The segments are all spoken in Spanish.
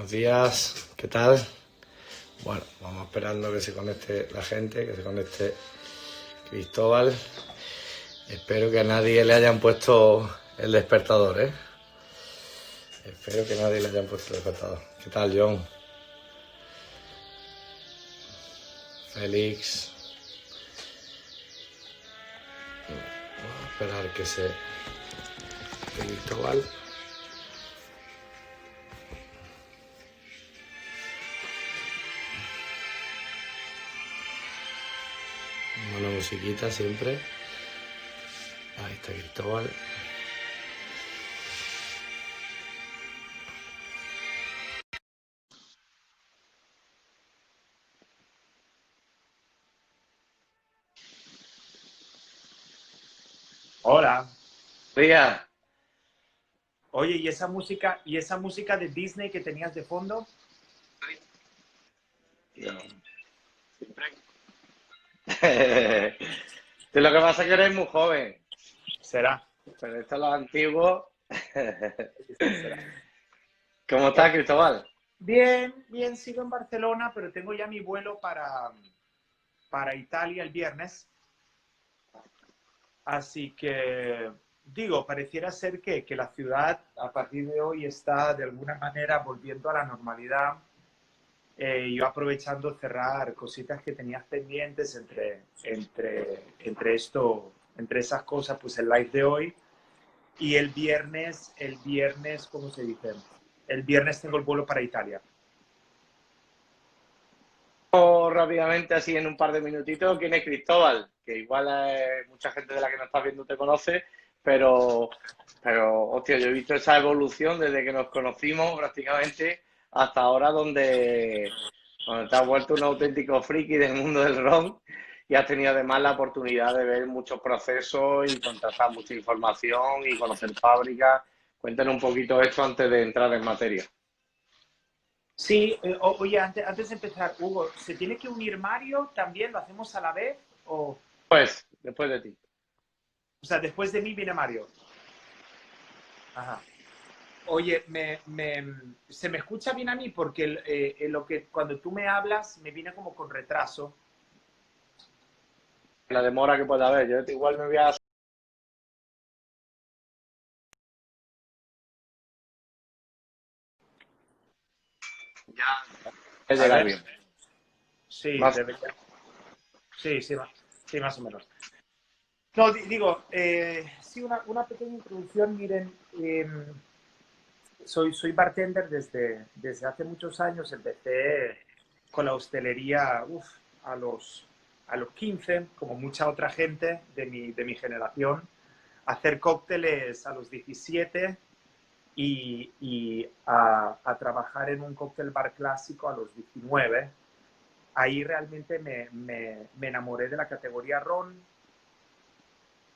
Buenos días, ¿qué tal? Bueno, vamos esperando que se conecte la gente, que se conecte Cristóbal. Espero que a nadie le hayan puesto el despertador, ¿eh? Espero que a nadie le hayan puesto el despertador. ¿Qué tal, John? Félix. Vamos a esperar que Cristóbal. Una musiquita siempre. Ahí está Cristóbal. Hola. Días. Oye, ¿y esa música de Disney que tenías de fondo? Siempre. Tú lo que pasa es que eres muy joven, Será. pero esto es lo antiguo. Será. ¿Cómo estás, Cristóbal? Bien, bien, sigo en Barcelona, pero tengo ya mi vuelo para Italia el viernes. Así que, digo, pareciera ser que la ciudad a partir de hoy está de alguna manera volviendo a la normalidad. Yo aprovechando cerrar cositas que tenías pendientes entre esas cosas, pues el live de hoy. Y el viernes, ¿cómo se dice? El viernes tengo el vuelo para Italia. Rápidamente, así en un par de minutitos, ¿quién es Cristóbal? Que igual mucha gente de la que nos está viendo te conoce, pero, hostia, yo he visto esa evolución desde que nos conocimos prácticamente hasta ahora, donde te has vuelto un auténtico friki del mundo del rock y has tenido además la oportunidad de ver muchos procesos y contrastar mucha información y conocer fábricas. Cuéntanos un poquito esto antes de entrar en materia. Sí, oye, antes de empezar, Hugo, ¿se tiene que unir Mario también? ¿Lo hacemos a la vez? Pues, después de ti. O sea, después de mí viene Mario. Ajá. Oye, ¿se me escucha bien a mí? Porque cuando tú me hablas me viene como con retraso. La demora que pueda haber. Yo igual me voy a A llegar ver, bien. sí, Más debería. Sí, sí, sí, más o menos. No, digo, sí, una pequeña introducción. Miren, soy bartender desde hace muchos años. Empecé con la hostelería a los 15, como mucha otra gente de mi generación. Hacer cócteles a los 17 y a trabajar en un cóctel bar clásico a los 19. Ahí realmente me enamoré de la categoría ron.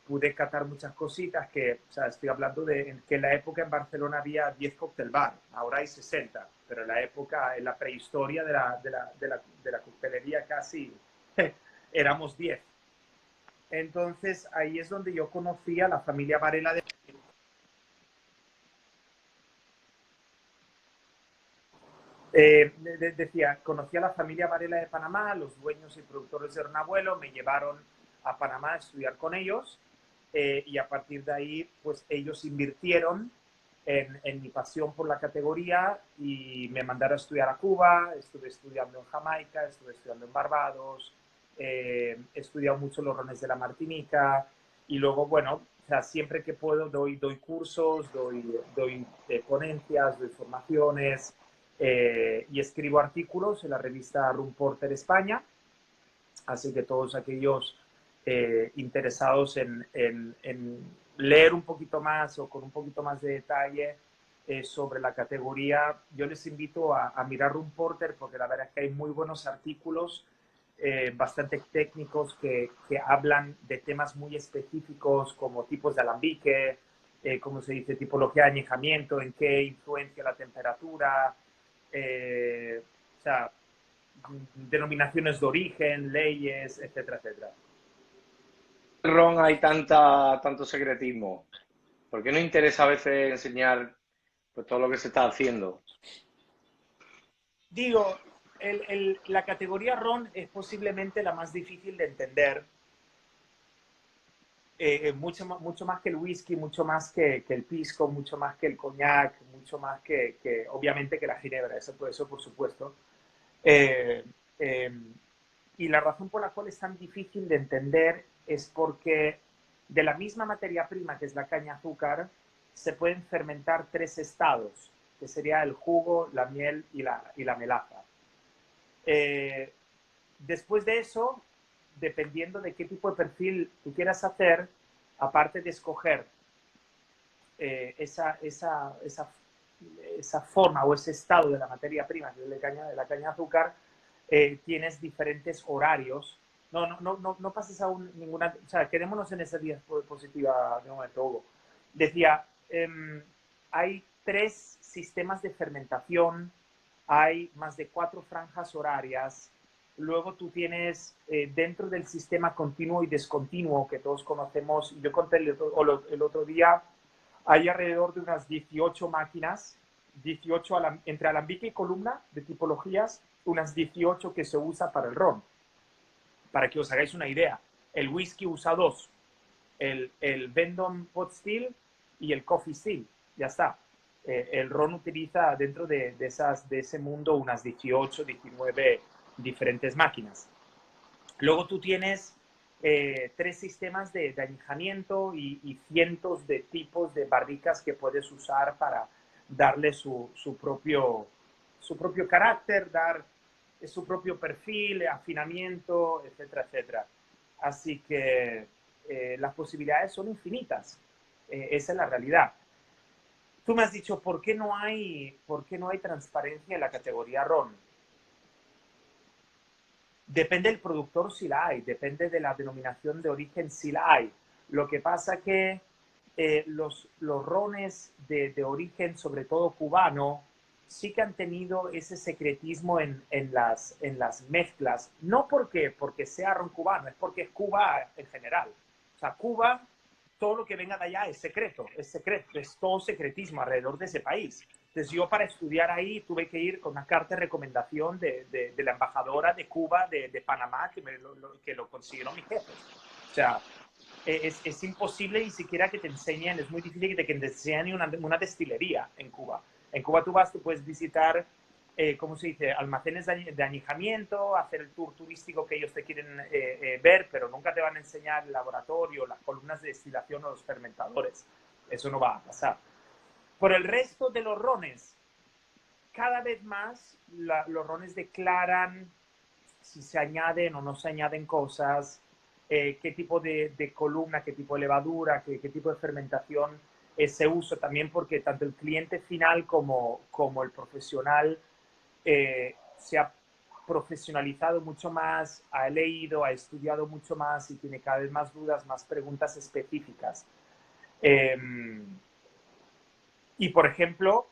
Pude catar muchas cositas o sea, estoy hablando de que en la época en Barcelona había 10 cóctel bar, ahora hay 60, pero en la época, en la prehistoria de la coctelería casi éramos 10. Entonces ahí es donde yo conocí a la familia Varela decía, conocí a la familia Varela de Panamá, los dueños y productores de Abuelo, me llevaron a Panamá a estudiar con ellos, y a partir de ahí, pues ellos invirtieron en mi pasión por la categoría y me mandaron a estudiar a Cuba. Estuve estudiando en Jamaica, estuve estudiando en Barbados, he estudiado mucho los rones de la Martinica y luego, bueno, o sea, siempre que puedo doy cursos, doy ponencias, doy formaciones, y escribo artículos en la revista Rum Porter España. Así que todos aquellos interesados en leer un poquito más o con un poquito más de detalle sobre la categoría, yo les invito a mirar Rum Porter, porque la verdad es que hay muy buenos artículos, bastante técnicos, que hablan de temas muy específicos como tipos de alambique, cómo se dice, tipología de añejamiento, en qué influencia la temperatura, o sea, denominaciones de origen, leyes, etcétera, etcétera. ron hay tanto secretismo. ¿Por qué no interesa a veces enseñar pues todo lo que se está haciendo? Digo, la categoría ron es posiblemente la más difícil de entender. Mucho más que el whisky, mucho más que el pisco, mucho más que el coñac, mucho más obviamente que la ginebra, eso por supuesto. Eh, eh, y la razón por la cual es tan difícil de entender es porque de la misma materia prima que es la caña azúcar, se pueden fermentar tres estados, que sería el jugo, la miel y la melaza. Eh, Después de eso, dependiendo de qué tipo de perfil tú quieras hacer, aparte de escoger esa forma o ese estado de la materia prima, que es de la caña de azúcar, tienes diferentes horarios. No pases a ninguna... O sea, quedémonos en esa diapositiva de momento, Hugo. Decía, hay 3 sistemas de fermentación, hay más de 4 franjas horarias. Luego tú tienes dentro del sistema continuo y discontinuo que todos conocemos. Yo conté el otro día, hay alrededor de unas 18 máquinas, 18 entre alambique y columna de tipologías, unas 18 que se usa para el ron. Para que os hagáis una idea, el whisky usa 2, el Vendome Pot Still y el Coffee Still, ya está. El ron utiliza dentro de ese mundo unas 18, 19 diferentes máquinas. Luego tú tienes 3 sistemas de añejamiento y cientos de tipos de barricas que puedes usar para darle su propio carácter, dar su propio perfil, afinamiento, etcétera, etcétera. Así que las posibilidades son infinitas. Esa es la realidad. Tú me has dicho, ¿por qué no hay transparencia en la categoría ron? Depende del productor si la hay, depende de la denominación de origen si la hay. Lo que pasa que los rones de origen, sobre todo cubano, sí que han tenido ese secretismo en las mezclas. No porque sea ron cubano, es porque es Cuba en general. O sea, Cuba, todo lo que venga de allá es secreto, es todo secretismo alrededor de ese país. Entonces yo para estudiar ahí tuve que ir con una carta de recomendación de la embajadora de Cuba, de Panamá, que lo consiguieron mis jefes. O sea, es imposible ni siquiera que te enseñen, es muy difícil que te enseñen una destilería en Cuba. En Cuba tú puedes visitar, ¿cómo se dice?, almacenes de añejamiento, hacer el tour turístico que ellos te quieren ver, pero nunca te van a enseñar el laboratorio, las columnas de destilación o los fermentadores. Eso no va a pasar. Por el resto de los rones, cada vez más los rones declaran si se añaden o no se añaden cosas, qué tipo de columna, qué tipo de levadura, qué tipo de fermentación se usa también, porque tanto el cliente final como el profesional se ha profesionalizado mucho más, ha leído, ha estudiado mucho más y tiene cada vez más dudas, más preguntas específicas. Y, por ejemplo,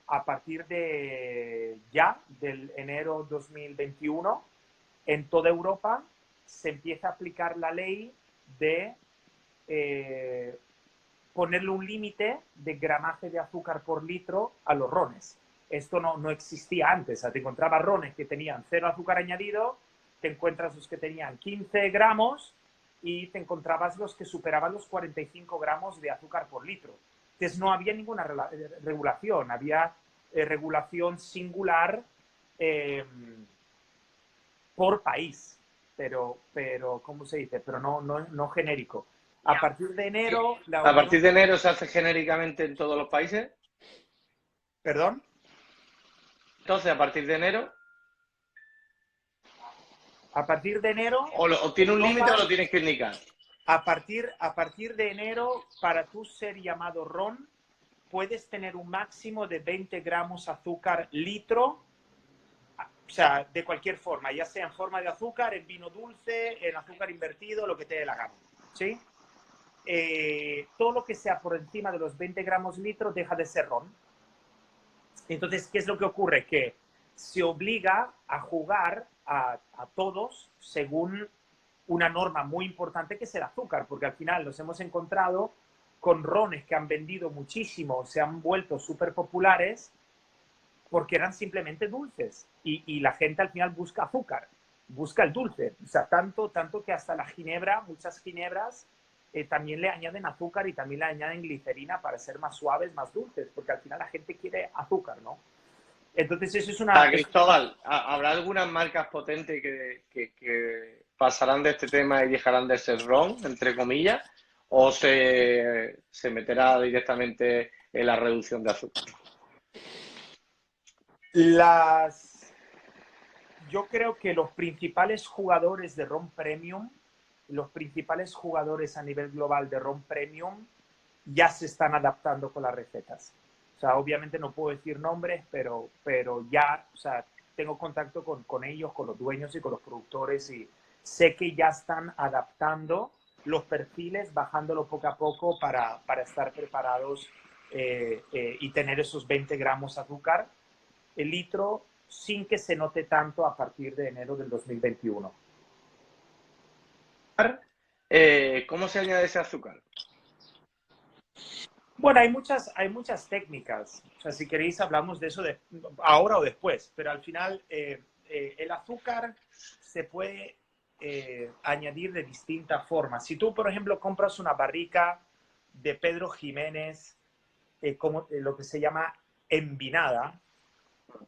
a partir del enero 2021, en toda Europa se empieza a aplicar la ley de ponerle un límite de gramaje de azúcar por litro a los rones. Esto no existía antes. O sea, te encontrabas rones que tenían 0 azúcar añadido, te encuentras los que tenían 15 gramos y te encontrabas los que superaban los 45 gramos de azúcar por litro. Entonces no había ninguna regulación, había regulación singular por país, pero ¿cómo se dice? Pero no genérico. A partir de enero... ¿A partir de enero se hace genéricamente en todos los países? ¿Perdón? Entonces, a partir de enero... A partir de enero... ¿O tiene un límite o lo tienes que indicar? A partir de enero, para tú ser llamado ron, puedes tener un máximo de 20 gramos azúcar litro, o sea, de cualquier forma, ya sea en forma de azúcar, en vino dulce, en azúcar invertido, lo que te dé la gana, ¿sí? Todo lo que sea por encima de los 20 gramos litro deja de ser ron. Entonces, ¿qué es lo que ocurre? Que se obliga a jugar a todos según una norma muy importante que es el azúcar, porque al final nos hemos encontrado con rones que han vendido muchísimo, se han vuelto súper populares porque eran simplemente dulces y la gente al final busca azúcar, busca el dulce. O sea, tanto que hasta la ginebra, muchas ginebras, también le añaden azúcar y también le añaden glicerina para ser más suaves, más dulces, porque al final la gente quiere azúcar, ¿no? Entonces eso es una... Cristóbal, ¿habrá algunas marcas potentes que pasarán de este tema y dejarán de ser ron, entre comillas, o se meterá directamente en la reducción de azúcar? Yo creo que los principales jugadores de ron premium, los principales jugadores a nivel global de ron premium, ya se están adaptando con las recetas. O sea, obviamente no puedo decir nombres, pero ya, o sea, tengo contacto con ellos, con los dueños y con los productores y sé que ya están adaptando los perfiles, bajándolo poco a poco para estar preparados y tener esos 20 gramos de azúcar el litro sin que se note tanto a partir de enero del 2021. ¿Cómo se añade ese azúcar? Bueno, hay muchas técnicas. O sea, si queréis hablamos de eso ahora o después, pero al final el azúcar se puede añadir de distintas formas. Si tú, por ejemplo, compras una barrica de Pedro Ximénez, como lo que se llama envinada,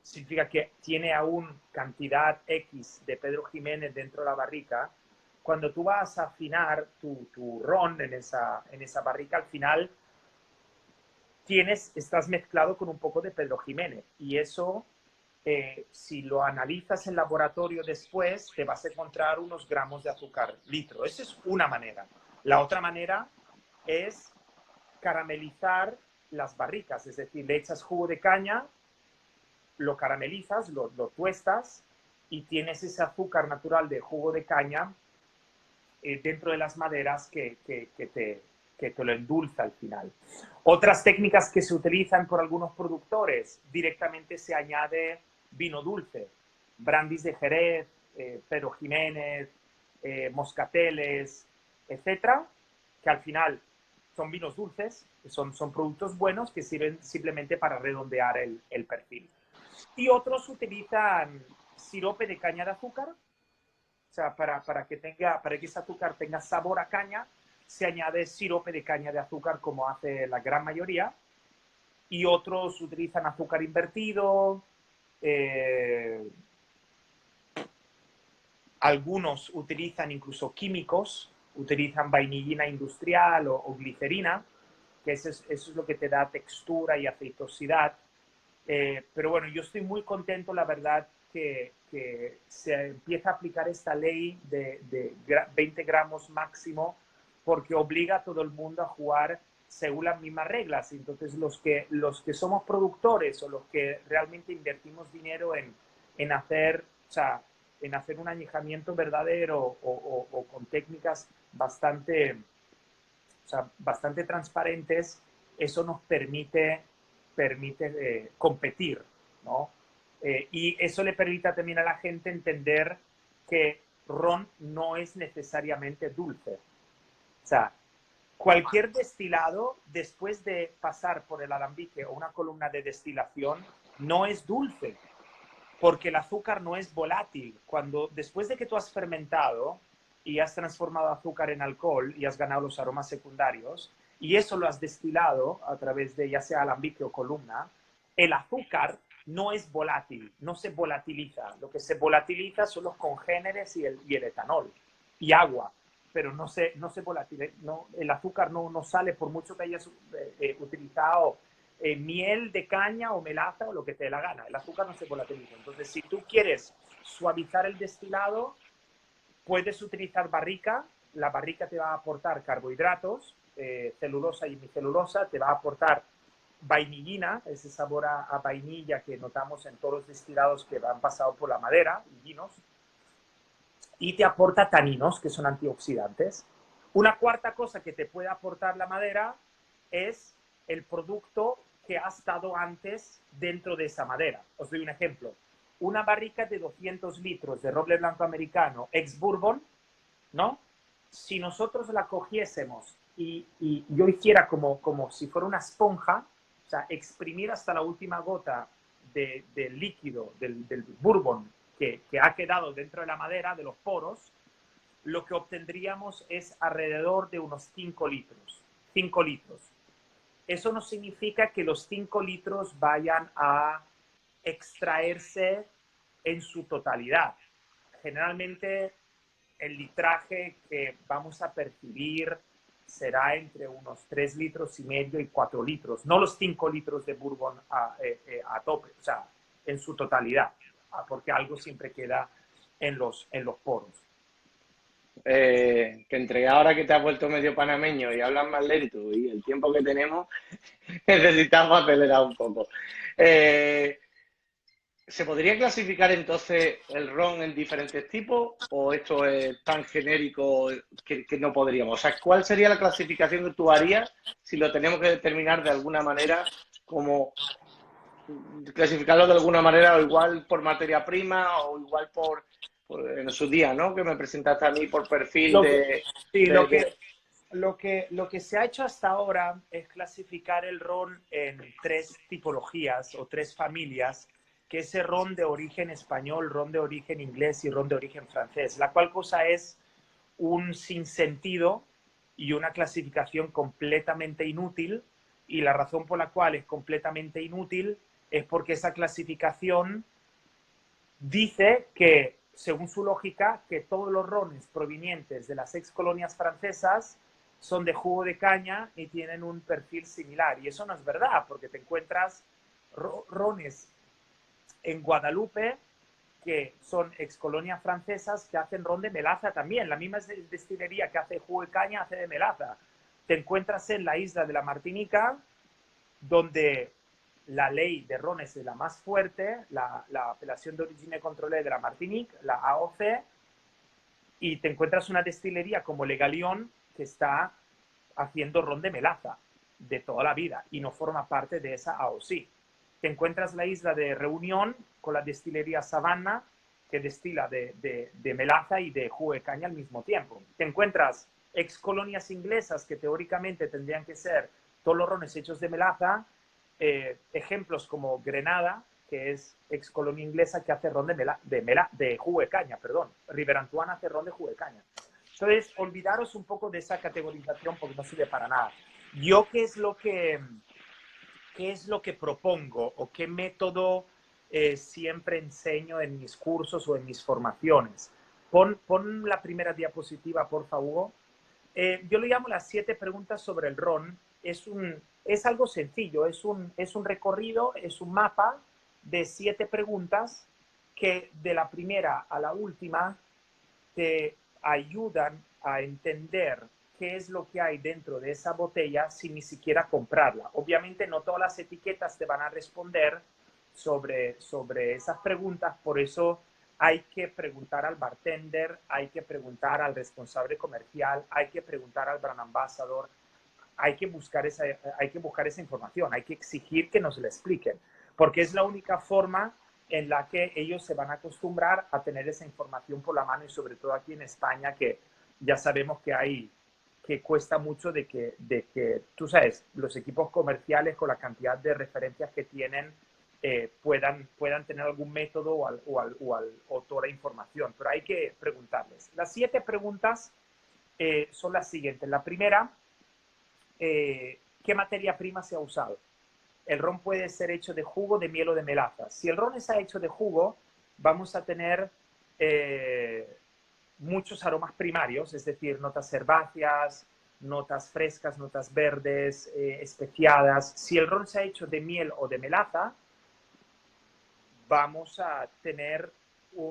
significa que tiene aún cantidad X de Pedro Ximénez dentro de la barrica. Cuando tú vas a afinar tu ron en esa barrica, al final estás mezclado con un poco de Pedro Ximénez. Y eso, si lo analizas en laboratorio después, te vas a encontrar unos gramos de azúcar litro. Esa es una manera. La otra manera es caramelizar las barricas, es decir, le echas jugo de caña, lo caramelizas, lo tuestas y tienes ese azúcar natural de jugo de caña dentro de las maderas que te lo endulza al final. Otras técnicas que se utilizan por algunos productores, directamente se añade vino dulce, brandis de Jerez, Pedro Ximénez, moscateles, etcétera, que al final son vinos dulces, son productos buenos que sirven simplemente para redondear el perfil. Y otros utilizan sirope de caña de azúcar, o sea, para que ese azúcar tenga sabor a caña, se añade sirope de caña de azúcar como hace la gran mayoría. Y otros utilizan azúcar invertido. Algunos utilizan incluso químicos, utilizan vainillina industrial o glicerina, que eso es lo que te da textura y aceitosidad. Pero bueno, yo estoy muy contento, la verdad, que se empieza a aplicar esta ley de 20 gramos máximo, porque obliga a todo el mundo a jugar según las mismas reglas. Entonces, los que somos productores o los que realmente invertimos dinero en hacer, o sea, en hacer un añejamiento verdadero o con técnicas bastante, o sea, bastante transparentes, eso nos permite competir, ¿no? Y eso le permite también a la gente entender que ron no es necesariamente dulce. O sea, cualquier destilado, después de pasar por el alambique o una columna de destilación, no es dulce, porque el azúcar no es volátil. Después de que tú has fermentado y has transformado azúcar en alcohol y has ganado los aromas secundarios, y eso lo has destilado a través de ya sea alambique o columna, el azúcar no es volátil, no se volatiliza. Lo que se volatiliza son los congéneres y el etanol y agua, pero no se volatiliza. No, el azúcar no sale por mucho que hayas utilizado miel de caña o melaza o lo que te dé la gana. El azúcar no se volatiliza. Entonces, si tú quieres suavizar el destilado, puedes utilizar barrica. La barrica te va a aportar carbohidratos, celulosa y hemicelulosa, te va a aportar vainillina, ese sabor a vainilla que notamos en todos los destilados que han pasado por la madera y vinos, y te aporta taninos, que son antioxidantes. Una cuarta cosa que te puede aportar la madera es el producto que ha estado antes dentro de esa madera. Os doy un ejemplo. Una barrica de 200 litros de roble blanco americano ex bourbon, ¿no? Si nosotros la cogiésemos y yo hiciera como si fuera una esponja, o sea, exprimir hasta la última gota del líquido, del bourbon que ha quedado dentro de la madera, de los poros, lo que obtendríamos es alrededor de unos 5 litros. 5 litros. Eso no significa que los 5 litros vayan a extraerse en su totalidad. Generalmente el litraje que vamos a percibir será entre unos 3 litros y medio y 4 litros, no los 5 litros de bourbon a tope, o sea, en su totalidad, porque algo siempre queda en los poros. Que entre ahora que te has vuelto medio panameño y hablas más lento y el tiempo que tenemos, necesitamos acelerar un poco. ¿Se podría clasificar entonces el ron en diferentes tipos o esto es tan genérico que no podríamos? O sea, ¿cuál sería la clasificación que tú harías si lo tenemos que determinar de alguna manera, como clasificarlo de alguna manera o igual por materia prima o igual por en su día, ¿no? Que me presentaste a mí por perfil Sí, lo que se ha hecho hasta ahora es clasificar el ron en 3 tipologías o 3 familias, que es el ron de origen español, ron de origen inglés y ron de origen francés, la cual cosa es un sinsentido y una clasificación completamente inútil, y la razón por la cual es completamente inútil es porque esa clasificación dice que, según su lógica, que todos los rones provenientes de las ex colonias francesas son de jugo de caña y tienen un perfil similar. Y eso no es verdad, porque te encuentras rones en Guadalupe que son ex colonias francesas que hacen ron de melaza también. La misma destilería que hace jugo de caña hace de melaza. Te encuentras en la isla de la Martinica, donde la ley de rones es la más fuerte, la apelación de origine controlée de la Martinique, la AOC, y te encuentras una destilería como Le Galion que está haciendo ron de melaza de toda la vida y no forma parte de esa AOC. Te encuentras la isla de Reunión con la destilería Savannah, que destila de melaza y de jugo de caña al mismo tiempo. Te encuentras ex colonias inglesas que teóricamente tendrían que ser todos los rones hechos de melaza, ejemplos como Grenada, que es ex colonia inglesa que hace ron de jugo de caña, perdón. River Antoine hace ron de jugo de caña. Entonces, olvidaros un poco de esa categorización porque no sirve para nada. Yo, ¿qué es lo que propongo o qué método siempre enseño en mis cursos o en mis formaciones? Pon la primera diapositiva, por favor. Yo le llamo las 7 preguntas sobre el ron. Es algo sencillo, es un recorrido, es un mapa de 7 preguntas que de la primera a la última te ayudan a entender qué es lo que hay dentro de esa botella sin ni siquiera comprarla. Obviamente no todas las etiquetas te van a responder sobre esas preguntas, por eso hay que preguntar al bartender, hay que preguntar al responsable comercial, hay que preguntar al brand ambassador, hay que buscar esa información, hay que exigir que nos la expliquen, porque es la única forma en la que ellos se van a acostumbrar a tener esa información por la mano, y sobre todo aquí en España, que ya sabemos que cuesta mucho de que, tú sabes, los equipos comerciales con la cantidad de referencias que tienen puedan tener algún método o toda la información, pero hay que preguntarles. Las 7 preguntas son las siguientes. La primera, ¿qué materia prima se ha usado? El ron puede ser hecho de jugo, de miel o de melaza. Si el ron está hecho de jugo, vamos a tener muchos aromas primarios, es decir, notas herbáceas, notas frescas, notas verdes, especiadas. Si el ron se ha hecho de miel o de melaza, vamos a tener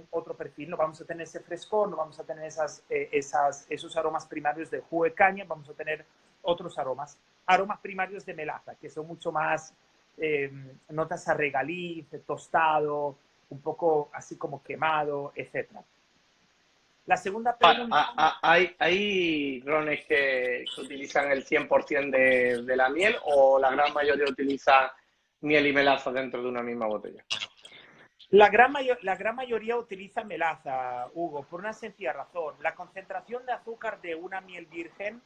otro perfil, no vamos a tener ese frescor, no vamos a tener esos aromas primarios de jugo de caña, vamos a tener otros aromas primarios de melaza, que son mucho más notas a regaliz, tostado, un poco así como quemado, etc. La segunda pregunta... ¿Hay rones que utilizan el 100% de la miel o la gran mayoría utiliza miel y melaza dentro de una misma botella? La gran mayoría utiliza melaza, Hugo, por una sencilla razón. La concentración de azúcar de una miel virgen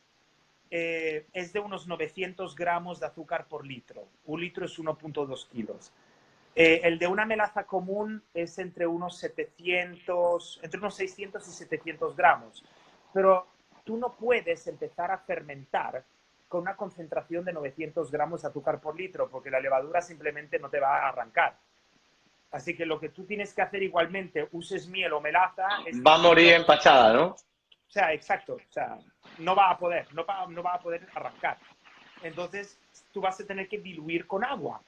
es de unos 900 gramos de azúcar por litro. Un litro es 1.2 kilos. El de una melaza común es entre unos 700, entre unos 600 y 700 gramos. Pero tú no puedes empezar a fermentar con una concentración de 900 gramos de azúcar por litro, porque la levadura simplemente no te va a arrancar. Así que lo que tú tienes que hacer igualmente, uses miel o melaza, es Va a morir diluirlo. empachada, ¿no? O sea, exacto. O sea, no va a poder, no va a poder arrancar. Entonces, tú vas a tener que diluir con agua.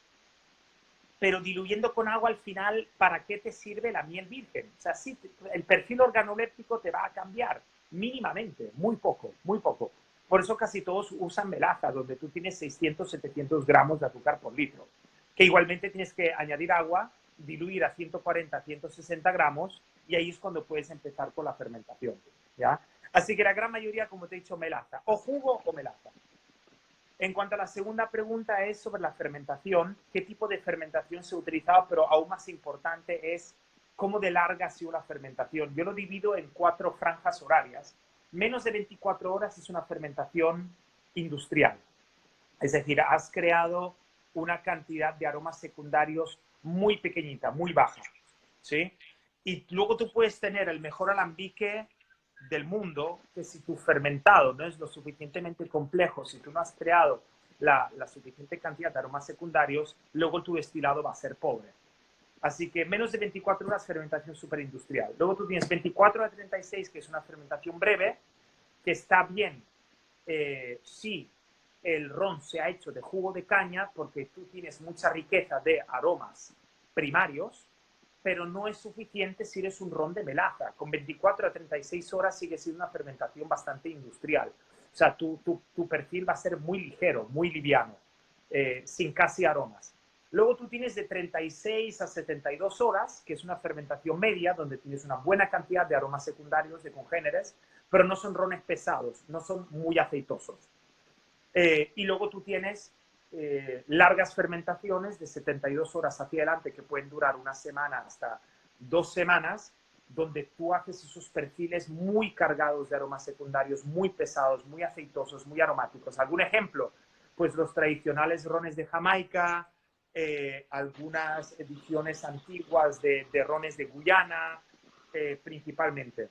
Pero diluyendo con agua al final, ¿para qué te sirve la miel virgen? O sea, sí, el perfil organoléptico te va a cambiar mínimamente, muy poco, muy poco. Por eso casi todos usan melaza, donde tú tienes 600, 700 gramos de azúcar por litro, que igualmente tienes que añadir agua, diluir a 140, 160 gramos, y ahí es cuando puedes empezar con la fermentación, ¿ya? Así que la gran mayoría, como te he dicho, melaza, o jugo o melaza. En cuanto a la segunda pregunta es sobre la fermentación, qué tipo de fermentación se ha utilizado, pero aún más importante es cómo de larga ha sido la fermentación. Yo lo divido en 4 franjas horarias. Menos de 24 horas es una fermentación industrial. Es decir, has creado una cantidad de aromas secundarios muy pequeñita, muy baja, ¿sí? Y luego tú puedes tener el mejor alambique del mundo, que si tu fermentado no es lo suficientemente complejo, si tú no has creado la suficiente cantidad de aromas secundarios, luego tu destilado va a ser pobre. Así que menos de 24 horas fermentación superindustrial. Luego tú tienes 24 a 36, que es una fermentación breve, que está bien si el ron se ha hecho de jugo de caña, porque tú tienes mucha riqueza de aromas primarios, pero no es suficiente si eres un ron de melaza. Con 24 a 36 horas sigue siendo una fermentación bastante industrial. O sea, tu perfil va a ser muy ligero, muy liviano, sin casi aromas. Luego tú tienes de 36 a 72 horas, que es una fermentación media, donde tienes una buena cantidad de aromas secundarios, de congéneres, pero no son rones pesados, no son muy aceitosos. Y luego tú tienes largas fermentaciones de 72 horas hacia adelante, que pueden durar una semana hasta 2 semanas, donde tú haces esos perfiles muy cargados de aromas secundarios, muy pesados, muy aceitosos, muy aromáticos. ¿Algún ejemplo? Pues los tradicionales rones de Jamaica, algunas ediciones antiguas de rones de Guyana, principalmente.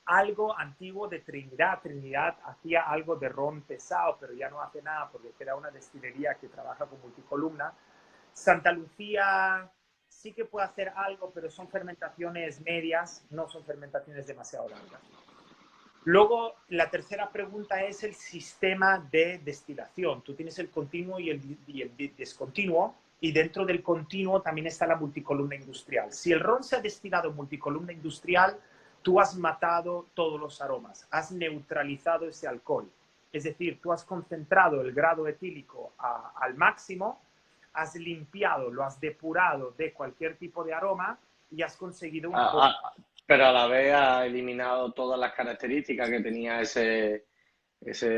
Algo antiguo de Trinidad. Trinidad hacía algo de ron pesado, pero ya no hace nada porque era una destilería que trabaja con multicolumna. Santa Lucía sí que puede hacer algo, pero son fermentaciones medias, no son fermentaciones demasiado largas. Luego, la tercera pregunta es el sistema de destilación. Tú tienes el continuo y el discontinuo, y dentro del continuo también está la multicolumna industrial. Si el ron se ha destilado en multicolumna industrial, tú has matado todos los aromas, has neutralizado ese alcohol. Es decir, tú has concentrado el grado etílico al máximo, has limpiado, lo has depurado de cualquier tipo de aroma y has conseguido una Ah, ah, pero a la vez ha eliminado todas las características que tenía ese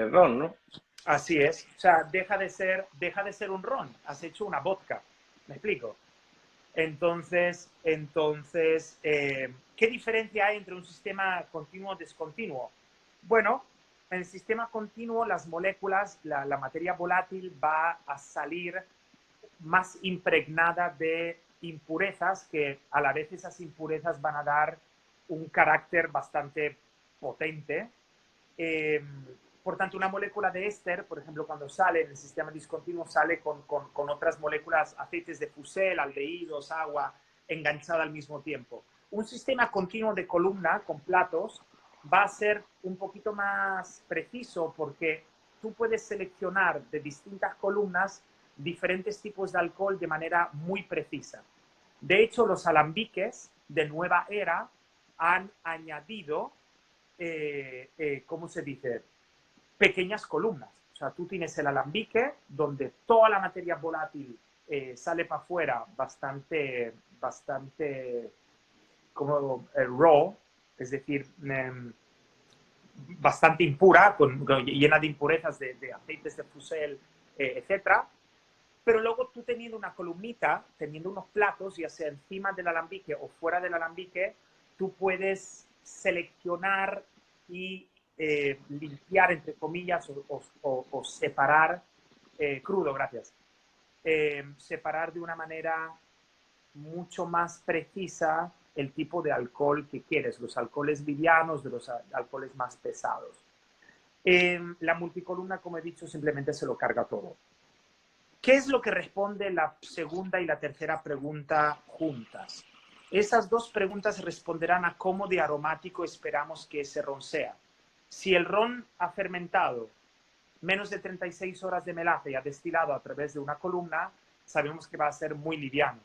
ron, ¿no? Así es. O sea, deja de ser un ron. Has hecho una vodka. ¿Me explico? Entonces, ¿qué diferencia hay entre un sistema continuo y discontinuo? Bueno, en el sistema continuo las moléculas, la materia volátil va a salir más impregnada de impurezas, que a la vez esas impurezas van a dar un carácter bastante potente. Eh, por tanto, una molécula de éster, por ejemplo, cuando sale en el sistema discontinuo, sale con otras moléculas, aceites de fusel, aldehídos, agua, enganchada al mismo tiempo. Un sistema continuo de columna con platos va a ser un poquito más preciso, porque tú puedes seleccionar de distintas columnas diferentes tipos de alcohol de manera muy precisa. De hecho, los alambiques de nueva era han añadido, ¿cómo se dice? Pequeñas columnas. O sea, tú tienes el alambique donde toda la materia volátil sale para afuera bastante como raw, es decir, bastante impura, llena de impurezas de aceites de fusel, etcétera. Pero luego tú teniendo una columnita, teniendo unos platos, ya sea encima del alambique o fuera del alambique, tú puedes seleccionar y limpiar, entre comillas, o separar, crudo, gracias, separar de una manera mucho más precisa el tipo de alcohol que quieres, los alcoholes livianos de los alcoholes más pesados. La multicolumna, como he dicho, simplemente se lo carga todo. ¿Qué es lo que responde la segunda y la tercera pregunta juntas? Esas dos preguntas responderán a cómo de aromático esperamos que ese ron sea. Si el ron ha fermentado menos de 36 horas de melaza y ha destilado a través de una columna, sabemos que va a ser muy liviano.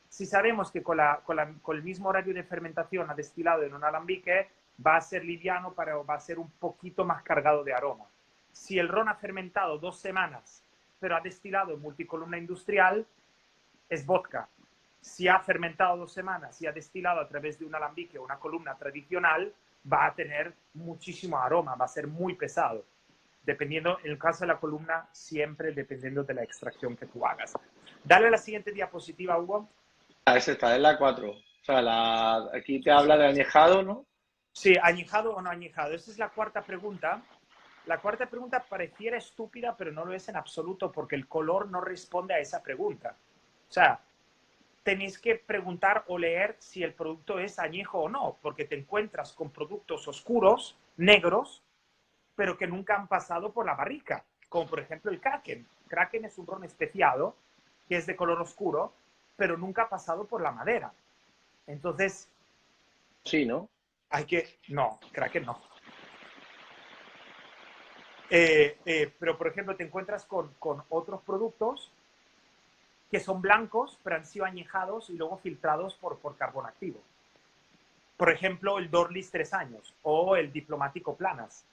Si sabemos que con el mismo horario de fermentación ha destilado en un alambique, va a ser liviano, pero va a ser un poquito más cargado de aroma. Si el ron ha fermentado 2 semanas, pero ha destilado en multicolumna industrial, es vodka. Si ha fermentado 2 semanas y ha destilado a través de un alambique o una columna tradicional, va a tener muchísimo aroma, va a ser muy pesado. Dependiendo, en el caso de la columna, siempre dependiendo de la extracción que tú hagas. Dale a la siguiente diapositiva, Hugo. Ese está, es la 4. O sea, aquí te habla de añejado, ¿no? Sí, añejado o no añejado. Esa es la cuarta pregunta. La cuarta pregunta pareciera estúpida, pero no lo es en absoluto porque el color no responde a esa pregunta. O sea, tenéis que preguntar o leer si el producto es añejo o no, porque te encuentras con productos oscuros, negros, pero que nunca han pasado por la barrica, como por ejemplo el Kraken. Kraken es un ron especiado que es de color oscuro, pero nunca ha pasado por la madera. Entonces, Sí, ¿no? hay que... No, Kraken no. Pero, por ejemplo, te encuentras con otros productos que son blancos, pero han sido añejados y luego filtrados por carbón activo. Por ejemplo, el Dorlis 3 años o el Diplomático Planas.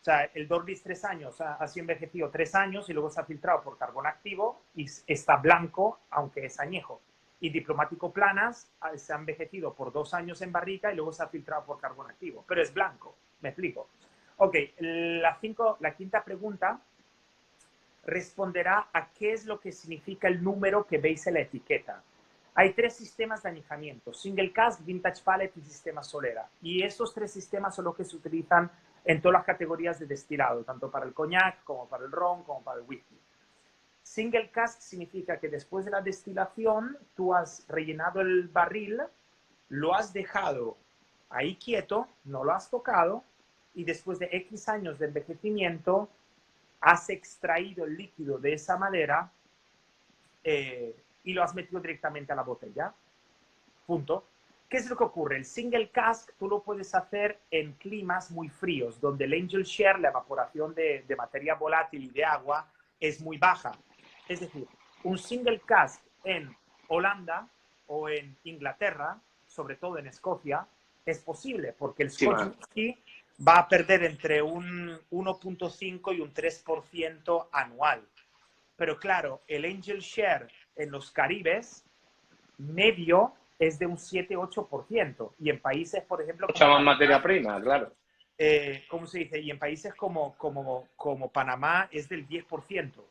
O sea, el Dorlis 3 años ha sido envejecido 3 años y luego se ha filtrado por carbón activo y está blanco, aunque es añejo. Y Diplomático Planas se ha envejecido por 2 años en barrica y luego se ha filtrado por carbón activo, pero es blanco. ¿Me explico? Ok, la quinta pregunta responderá a qué es lo que significa el número que veis en la etiqueta. Hay 3 sistemas de añejamiento: Single Cask, Vintage Pallet y Sistema Solera. Y estos 3 sistemas son los que se utilizan en todas las categorías de destilado, tanto para el coñac, como para el ron, como para el whisky. Single Cask significa que después de la destilación tú has rellenado el barril, lo has dejado ahí quieto, no lo has tocado, y después de X años de envejecimiento has extraído el líquido de esa madera y lo has metido directamente a la botella. Punto. ¿Qué es lo que ocurre? El single cask tú lo puedes hacer en climas muy fríos, donde el angel share, la evaporación de materia volátil y de agua, es muy baja. Es decir, un single cask en Holanda o en Inglaterra, sobre todo en Escocia, es posible, porque el Scotch whisky va a perder entre un 1.5 y un 3% anual. Pero claro, el angel share en los Caribes medio es de un 7-8%. Y en países, por ejemplo, Mucha como más Panamá, materia prima, claro. ¿cómo se dice? Y en países como Panamá es del 10%.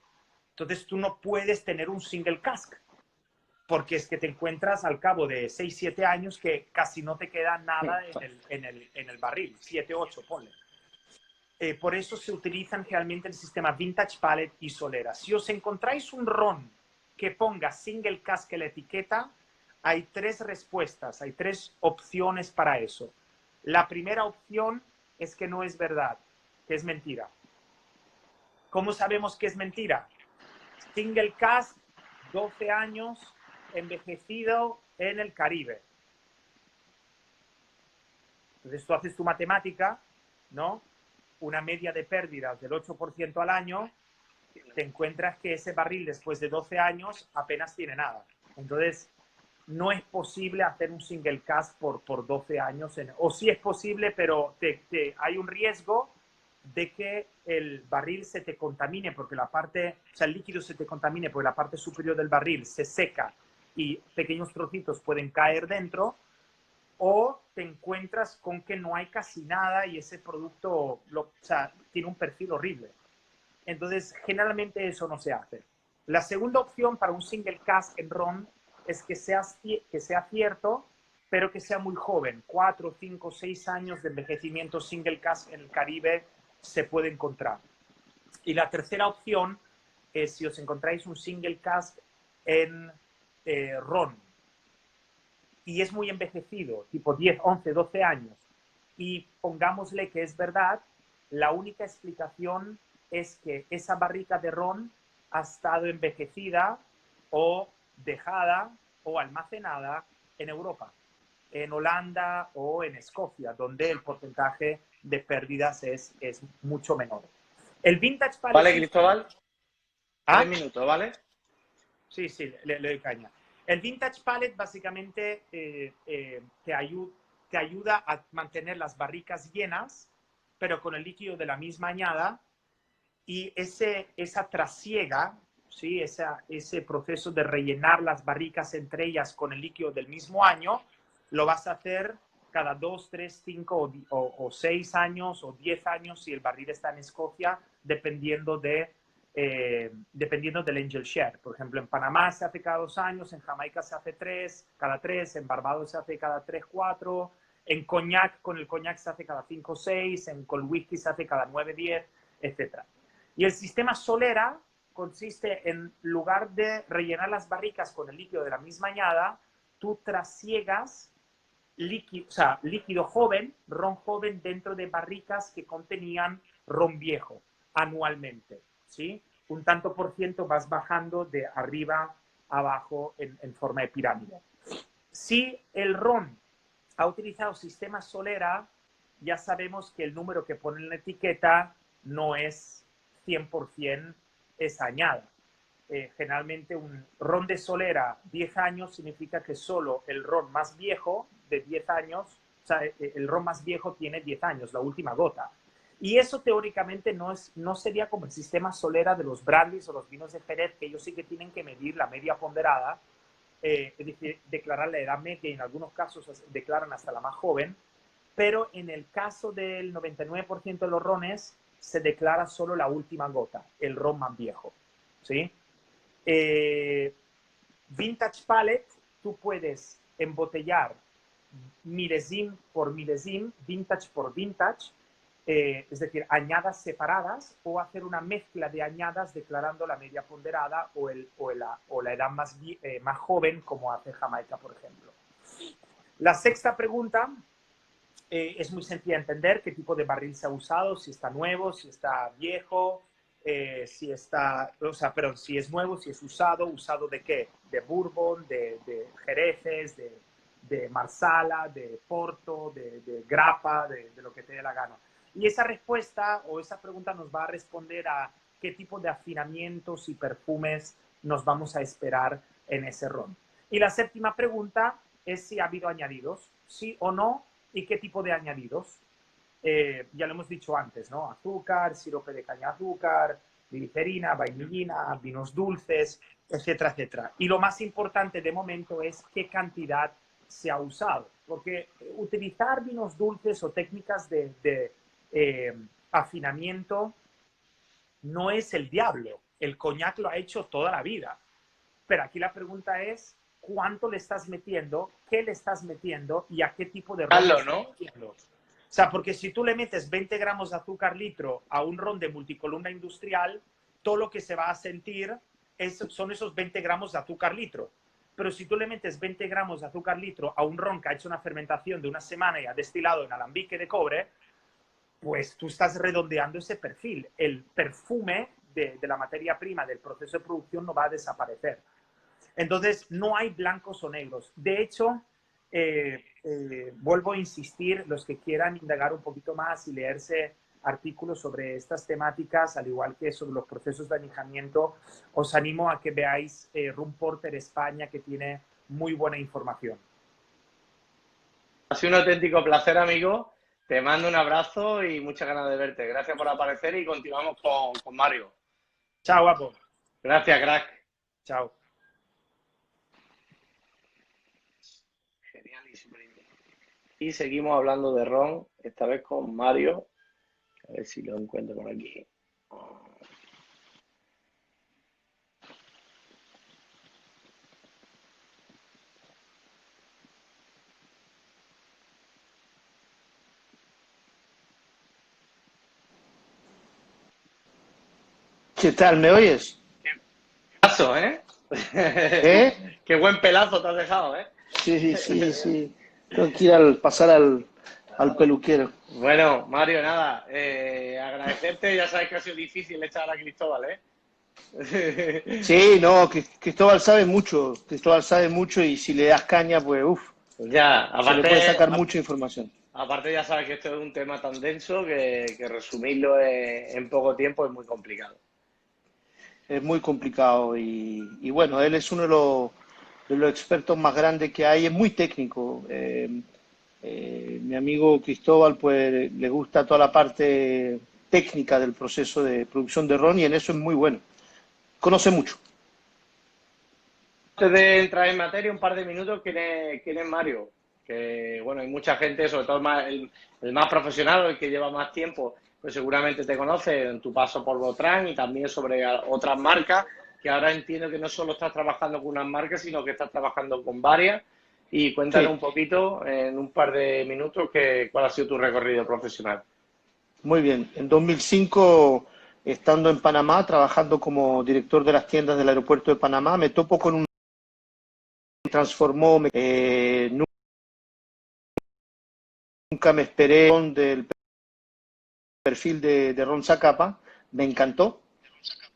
Entonces tú no puedes tener un single cask, porque es que te encuentras al cabo de 6-7 años que casi no te queda nada en el barril, 7-8, ponle. Por eso se utilizan generalmente el sistema Vintage Pallet y Solera. Si os encontráis un ron que ponga single cask en la etiqueta, hay 3 respuestas, hay 3 opciones para eso. La primera opción es que no es verdad, que es mentira. ¿Cómo sabemos que es mentira? Single cask, 12 años, envejecido en el Caribe. Entonces tú haces tu matemática, ¿no? Una media de pérdidas del 8% al año, te encuentras que ese barril después de 12 años apenas tiene nada. Entonces, no es posible hacer un single cask por 12 años. O sí es posible, pero hay un riesgo de que el barril se te contamine, porque la parte, o sea, el líquido se te contamine porque la parte superior del barril se seca y pequeños trocitos pueden caer dentro, o te encuentras con que no hay casi nada y ese producto o sea, tiene un perfil horrible. Entonces, generalmente eso no se hace. La segunda opción para un single cask en ron es que sea cierto, pero que sea muy joven. 4, 5, 6 años de envejecimiento single cask en el Caribe se puede encontrar. Y la tercera opción es si os encontráis un single cask en ron. y es muy envejecido, tipo 10, 11, 12 años, y pongámosle que es verdad, la única explicación es que esa barrica de ron ha estado envejecida o dejada o almacenada en Europa, en Holanda o en Escocia, donde el porcentaje de pérdidas es mucho menor. El Vintage Palette Vale, System... Cristóbal, ¿Ah? 3 minutos, ¿vale? Sí, le doy caña. El Vintage Palette básicamente te ayuda a mantener las barricas llenas, pero con el líquido de la misma añada, y esa trasiega, ¿sí? Ese proceso de rellenar las barricas entre ellas con el líquido del mismo año, lo vas a hacer cada 2, 3, 5 o 6 años o 10 años si el barril está en Escocia, dependiendo del Angel Share. Por ejemplo, en Panamá se hace cada 2 años, en Jamaica se hace cada 3, en Barbados se hace cada 3, 4, en Cognac, con el Cognac se hace cada 5, 6, con whisky se hace cada 9, 10, etc. Y el sistema Solera consiste en lugar de rellenar las barricas con el líquido de la misma añada, tú trasiegas líquido joven, ron joven, dentro de barricas que contenían ron viejo anualmente, ¿sí? Un tanto por ciento vas bajando de arriba a abajo en forma de pirámide. Si el ron ha utilizado sistema Solera, ya sabemos que el número que pone en la etiqueta no es 100% esa añada. Generalmente un ron de Solera 10 años significa que solo el ron más viejo de 10 años, o sea, el ron más viejo tiene 10 años, la última gota. Y eso teóricamente no sería como el sistema Solera de los brandies o los vinos de Jerez, que ellos sí que tienen que medir la media ponderada, es decir, declarar la edad media, y en algunos casos declaran hasta la más joven, pero en el caso del 99% de los rones se declara solo la última gota, el ron más viejo, ¿sí? Vintage Palette, tú puedes embotellar milésime por milésime, vintage por vintage, es decir, añadas separadas, o hacer una mezcla de añadas declarando la media ponderada o la edad más joven, como hace Jamaica, por ejemplo. La sexta pregunta es muy sencilla de entender: qué tipo de barril se ha usado, si está nuevo, si está viejo, si es nuevo, si es usado de qué, de bourbon, de jereces, de marsala, de porto, de grappa, de lo que te dé la gana. Y esa respuesta o esa pregunta nos va a responder a qué tipo de afinamientos y perfumes nos vamos a esperar en ese ron. Y la séptima pregunta es si ha habido añadidos, sí o no, y qué tipo de añadidos. Ya lo hemos dicho antes, ¿no? Azúcar, sirope de caña de azúcar, glicerina, vainillina, vinos dulces, etcétera, etcétera. Y lo más importante de momento es qué cantidad se ha usado, porque utilizar vinos dulces o técnicas de afinamiento no es el diablo. El coñac lo ha hecho toda la vida. Pero aquí la pregunta es: ¿cuánto le estás metiendo? ¿Qué le estás metiendo? ¿Y a qué tipo de ron le estás metiendo? O sea, porque si tú le metes 20 gramos de azúcar litro a un ron de multicolumna industrial, todo lo que se va a sentir son esos 20 gramos de azúcar litro. Pero si tú le metes 20 gramos de azúcar litro a un ron que ha hecho una fermentación de una semana y ha destilado en alambique de cobre, pues tú estás redondeando ese perfil. El perfume de la materia prima del proceso de producción no va a desaparecer. Entonces, no hay blancos o negros. De hecho, vuelvo a insistir, los que quieran indagar un poquito más y leerse artículos sobre estas temáticas, al igual que sobre los procesos de añejamiento, os animo a que veáis Rum Porter España, que tiene muy buena información. Ha sido un auténtico placer, amigo. Te mando un abrazo y muchas ganas de verte. Gracias por aparecer y continuamos con Mario. Chao, guapo. Gracias, crack. Chao. Genial y súper interesante. Y seguimos hablando de ron, esta vez con Mario. A ver si lo encuentro por aquí. ¿Qué tal? ¿Me oyes? Qué pelazo, ¿eh? ¿Eh? Qué buen pelazo te has dejado, ¿eh? Sí, sí, sí. Tengo que ir al pasar al peluquero. Bueno, Mario, nada, agradecerte, ya sabes que ha sido difícil echar a Cristóbal, ¿eh? Sí, no, Cristóbal sabe mucho y si le das caña, pues uff, Ya, se le puede sacar mucha información. aparte ya sabes que esto es un tema tan denso que resumirlo en poco tiempo es muy complicado. Es muy complicado y bueno, él es uno de los expertos más grandes que hay, es muy técnico. Mi amigo Cristóbal, pues le gusta toda la parte técnica del proceso de producción de ron y en eso es muy bueno. Conoce mucho. Antes de entrar en materia, un par de minutos, quién es Mario? Que, bueno, hay mucha gente, sobre todo el más profesional, el que lleva más tiempo, pues seguramente te conoce en tu paso por Botran y también sobre otras marcas, que ahora entiendo que no solo estás trabajando con unas marcas, sino que estás trabajando con varias. Y cuéntanos Sí, un poquito, en un par de minutos, cuál ha sido tu recorrido profesional. muy bien. En 2005, estando en Panamá, trabajando como director de las tiendas del aeropuerto de Panamá, me topo con un transformó, nunca me esperé del perfil de Ron Zacapa, me encantó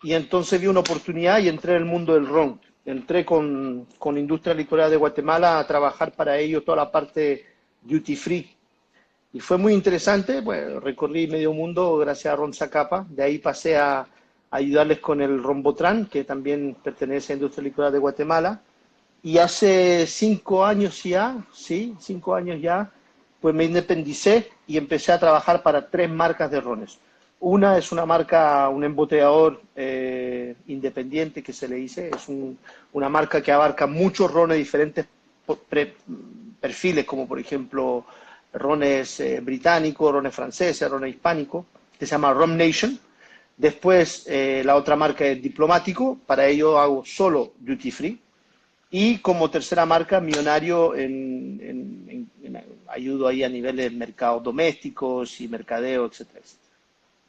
y entonces vi una oportunidad y entré en el mundo del ron. Entré con Industria Licorera de Guatemala a trabajar para ellos toda la parte duty free. Y fue muy interesante, pues recorrí medio mundo gracias a Ron Zacapa. De ahí pasé a ayudarles con el Ron Botran, que también pertenece a Industria Licorera de Guatemala. Y hace 5 años ya, sí, 5 años ya, pues me independicé y empecé a trabajar para 3 marcas de rones. Una es una marca, un embotellador independiente que se le dice, es una marca que abarca muchos rones, diferentes perfiles, como por ejemplo rones británicos, rones franceses, rones hispánicos, que se llama Rum Nation. Después la otra marca es Diplomático, para ello hago solo duty free. Y como tercera marca, Millonario, ayudo ahí a niveles de mercados domésticos y mercadeo, etcétera, etcétera.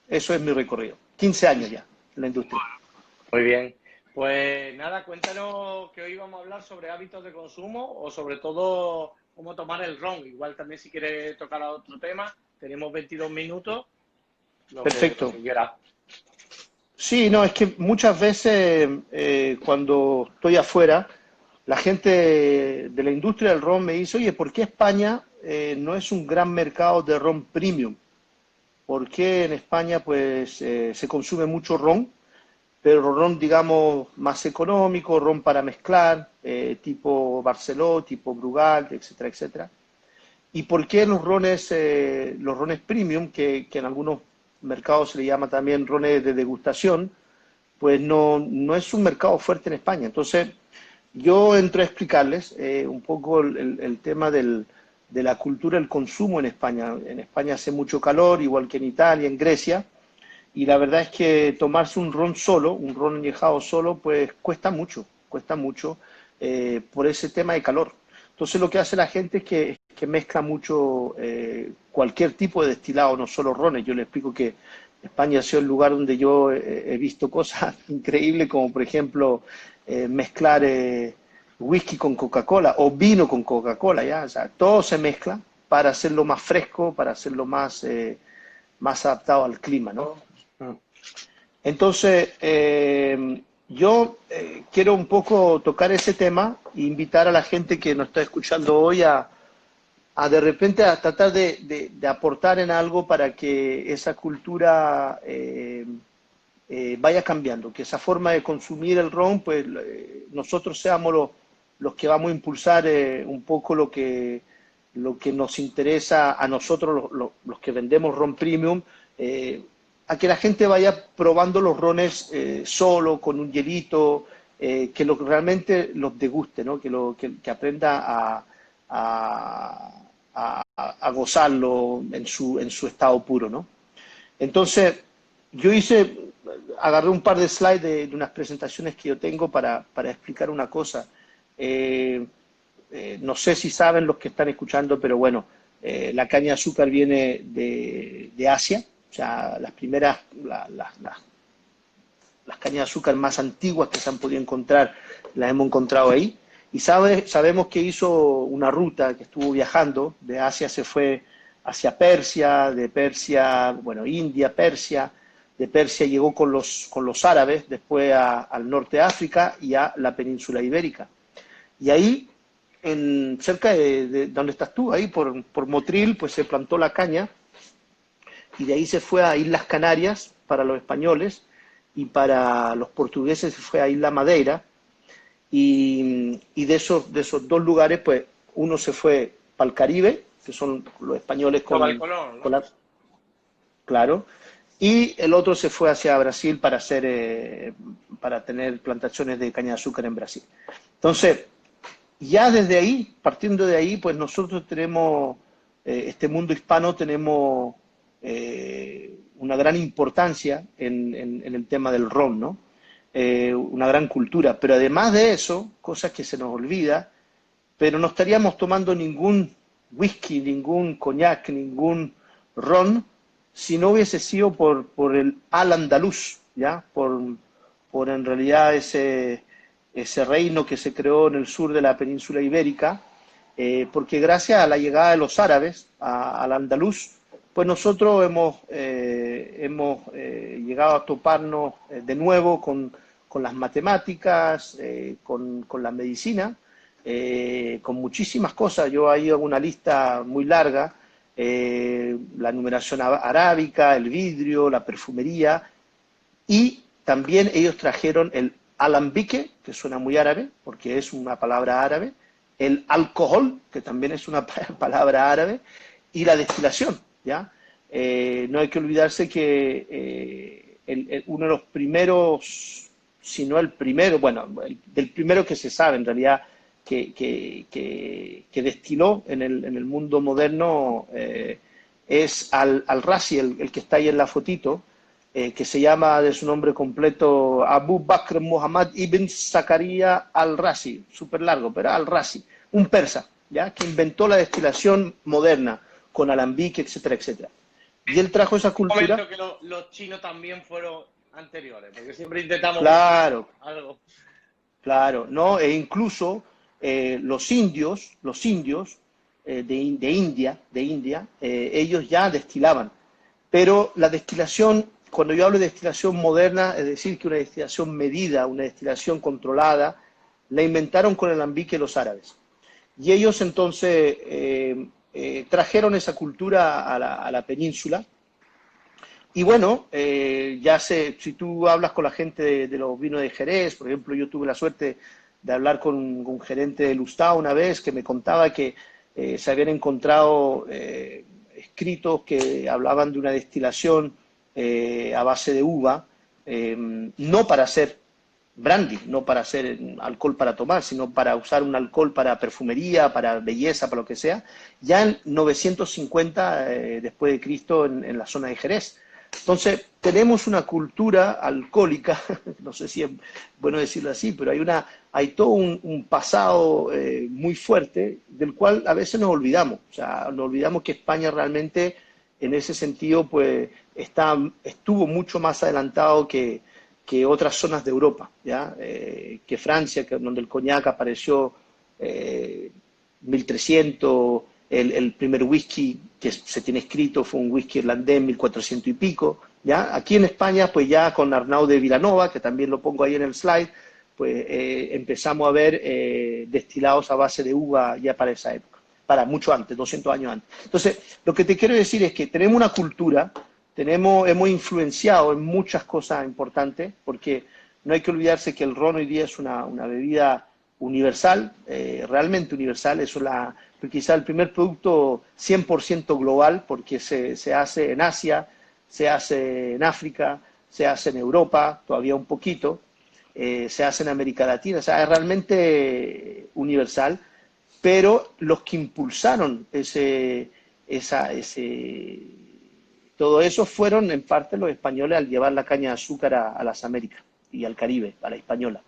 Eso es mi recorrido. 15 años ya en la industria. Muy bien. Pues nada, cuéntanos que hoy vamos a hablar sobre hábitos de consumo o sobre todo cómo tomar el ron. Igual también si quieres tocar a otro tema, tenemos 22 minutos, lo Perfecto. que quieras. Sí, no, es que muchas veces cuando estoy afuera, la gente de la industria del ron me dice, oye, ¿por qué España no es un gran mercado de ron premium? ¿Por qué en España pues se consume mucho ron? Pero ron, digamos, más económico, ron para mezclar, tipo Barceló, tipo Brugal, etcétera, etcétera. ¿Y por qué los rones premium, que en algunos mercados se le llama también rones de degustación, pues no es un mercado fuerte en España? Entonces, yo entro a explicarles un poco el tema de la cultura del consumo en España. En España hace mucho calor, igual que en Italia, en Grecia, y la verdad es que tomarse un ron solo, un ron añejado solo, pues cuesta mucho por ese tema de calor. Entonces lo que hace la gente es que mezcla mucho cualquier tipo de destilado, no solo rones. Yo le explico que España ha sido el lugar donde yo he visto cosas increíbles, como por ejemplo mezclar whisky con Coca-Cola o vino con Coca-Cola, ¿ya? O sea, todo se mezcla para hacerlo más fresco, para hacerlo más adaptado al clima, ¿no? Entonces, yo quiero un poco tocar ese tema e invitar a la gente que nos está escuchando hoy a de repente a tratar de aportar en algo para que esa cultura vaya cambiando, que esa forma de consumir el ron, pues nosotros seamos los que vamos a impulsar un poco lo que nos interesa a nosotros, los que vendemos ron premium, a que la gente vaya probando los rones solo, con un hielito, que realmente los deguste, ¿no? Que aprenda a gozarlo en su estado puro, ¿no? Entonces, yo agarré un par de slides de unas presentaciones que yo tengo para explicar una cosa. Eh, no sé si saben los que están escuchando, pero bueno, la caña de azúcar viene de Asia, o sea, las primeras, las cañas de azúcar más antiguas que se han podido encontrar, las hemos encontrado ahí. Y sabemos que hizo una ruta, que estuvo viajando, de Asia se fue hacia Persia, de Persia, bueno, India, Persia, de Persia llegó con los árabes, después al norte de África y a la península ibérica. Y ahí, cerca de donde estás tú, ahí por Motril, pues se plantó la caña, y de ahí se fue a Islas Canarias para los españoles, y para los portugueses se fue a Isla Madeira, y de esos dos lugares, pues uno se fue para el Caribe, que son los españoles Cristóbal Colón, ¿no? Claro, y el otro se fue hacia Brasil para tener plantaciones de caña de azúcar en Brasil. Entonces, ya desde ahí, partiendo de ahí, pues nosotros tenemos, este mundo hispano, tenemos una gran importancia en el tema del ron, ¿no? Una gran cultura, pero además de eso, cosas que se nos olvida, pero no estaríamos tomando ningún whisky, ningún coñac, ningún ron, si no hubiese sido por el al-andaluz, ¿ya? Por en realidad ese reino que se creó en el sur de la península ibérica, porque gracias a la llegada de los árabes al andaluz, pues nosotros hemos llegado a toparnos de nuevo con las matemáticas, con la medicina, con muchísimas cosas. Yo ahí hago una lista muy larga, la numeración arábica, el vidrio, la perfumería, y también ellos trajeron el alambique, que suena muy árabe, porque es una palabra árabe, el alcohol, que también es una palabra árabe, y la destilación, ¿ya? No hay que olvidarse que uno de los primeros, si no el primero, bueno, del primero que se sabe en realidad que destiló en el mundo moderno es al-Razi, el que está ahí en la fotito, que se llama de su nombre completo Abu Bakr Muhammad ibn Zakaria al-Razi, súper largo, pero al-Razi, un persa, ¿ya? Que inventó la destilación moderna con alambique, etcétera, etcétera. Y él trajo esa cultura. Comento que los chinos también fueron anteriores, porque siempre intentamos claro, algo. Claro, ¿no? E incluso los indios de India, ellos ya destilaban. Pero la destilación, cuando yo hablo de destilación moderna, es decir, que una destilación medida, una destilación controlada, la inventaron con el alambique los árabes. Y ellos entonces trajeron esa cultura a la península. Y bueno, si tú hablas con la gente de los vinos de Jerez, por ejemplo, yo tuve la suerte de hablar con un gerente de Lustau una vez que me contaba que se habían encontrado escritos que hablaban de una destilación a base de uva, no para hacer brandy, no para hacer alcohol para tomar, sino para usar un alcohol para perfumería, para belleza, para lo que sea, ya en 950 después de Cristo en la zona de Jerez. Entonces, tenemos una cultura alcohólica, no sé si es bueno decirlo así, pero hay todo un pasado muy fuerte del cual a veces nos olvidamos. O sea, nos olvidamos que España realmente, en ese sentido, pues estuvo mucho más adelantado que otras zonas de Europa, ¿ya? Que Francia, donde el coñac apareció 1300, el primer whisky que se tiene escrito fue un whisky irlandés 1400 y pico, ¿ya? Aquí en España, pues ya con Arnau de Vilanova, que también lo pongo ahí en el slide, pues empezamos a ver destilados a base de uva ya para esa época, para mucho antes, 200 años antes. Entonces, lo que te quiero decir es que tenemos una cultura, hemos influenciado en muchas cosas importantes, porque no hay que olvidarse que el ron hoy día es una bebida universal, realmente universal, quizá el primer producto 100% global, porque se hace en Asia, se hace en África, se hace en Europa, todavía un poquito, se hace en América Latina, o sea, es realmente universal, pero los que impulsaron todo eso fueron en parte los españoles al llevar la caña de azúcar a las Américas y al Caribe, a la española,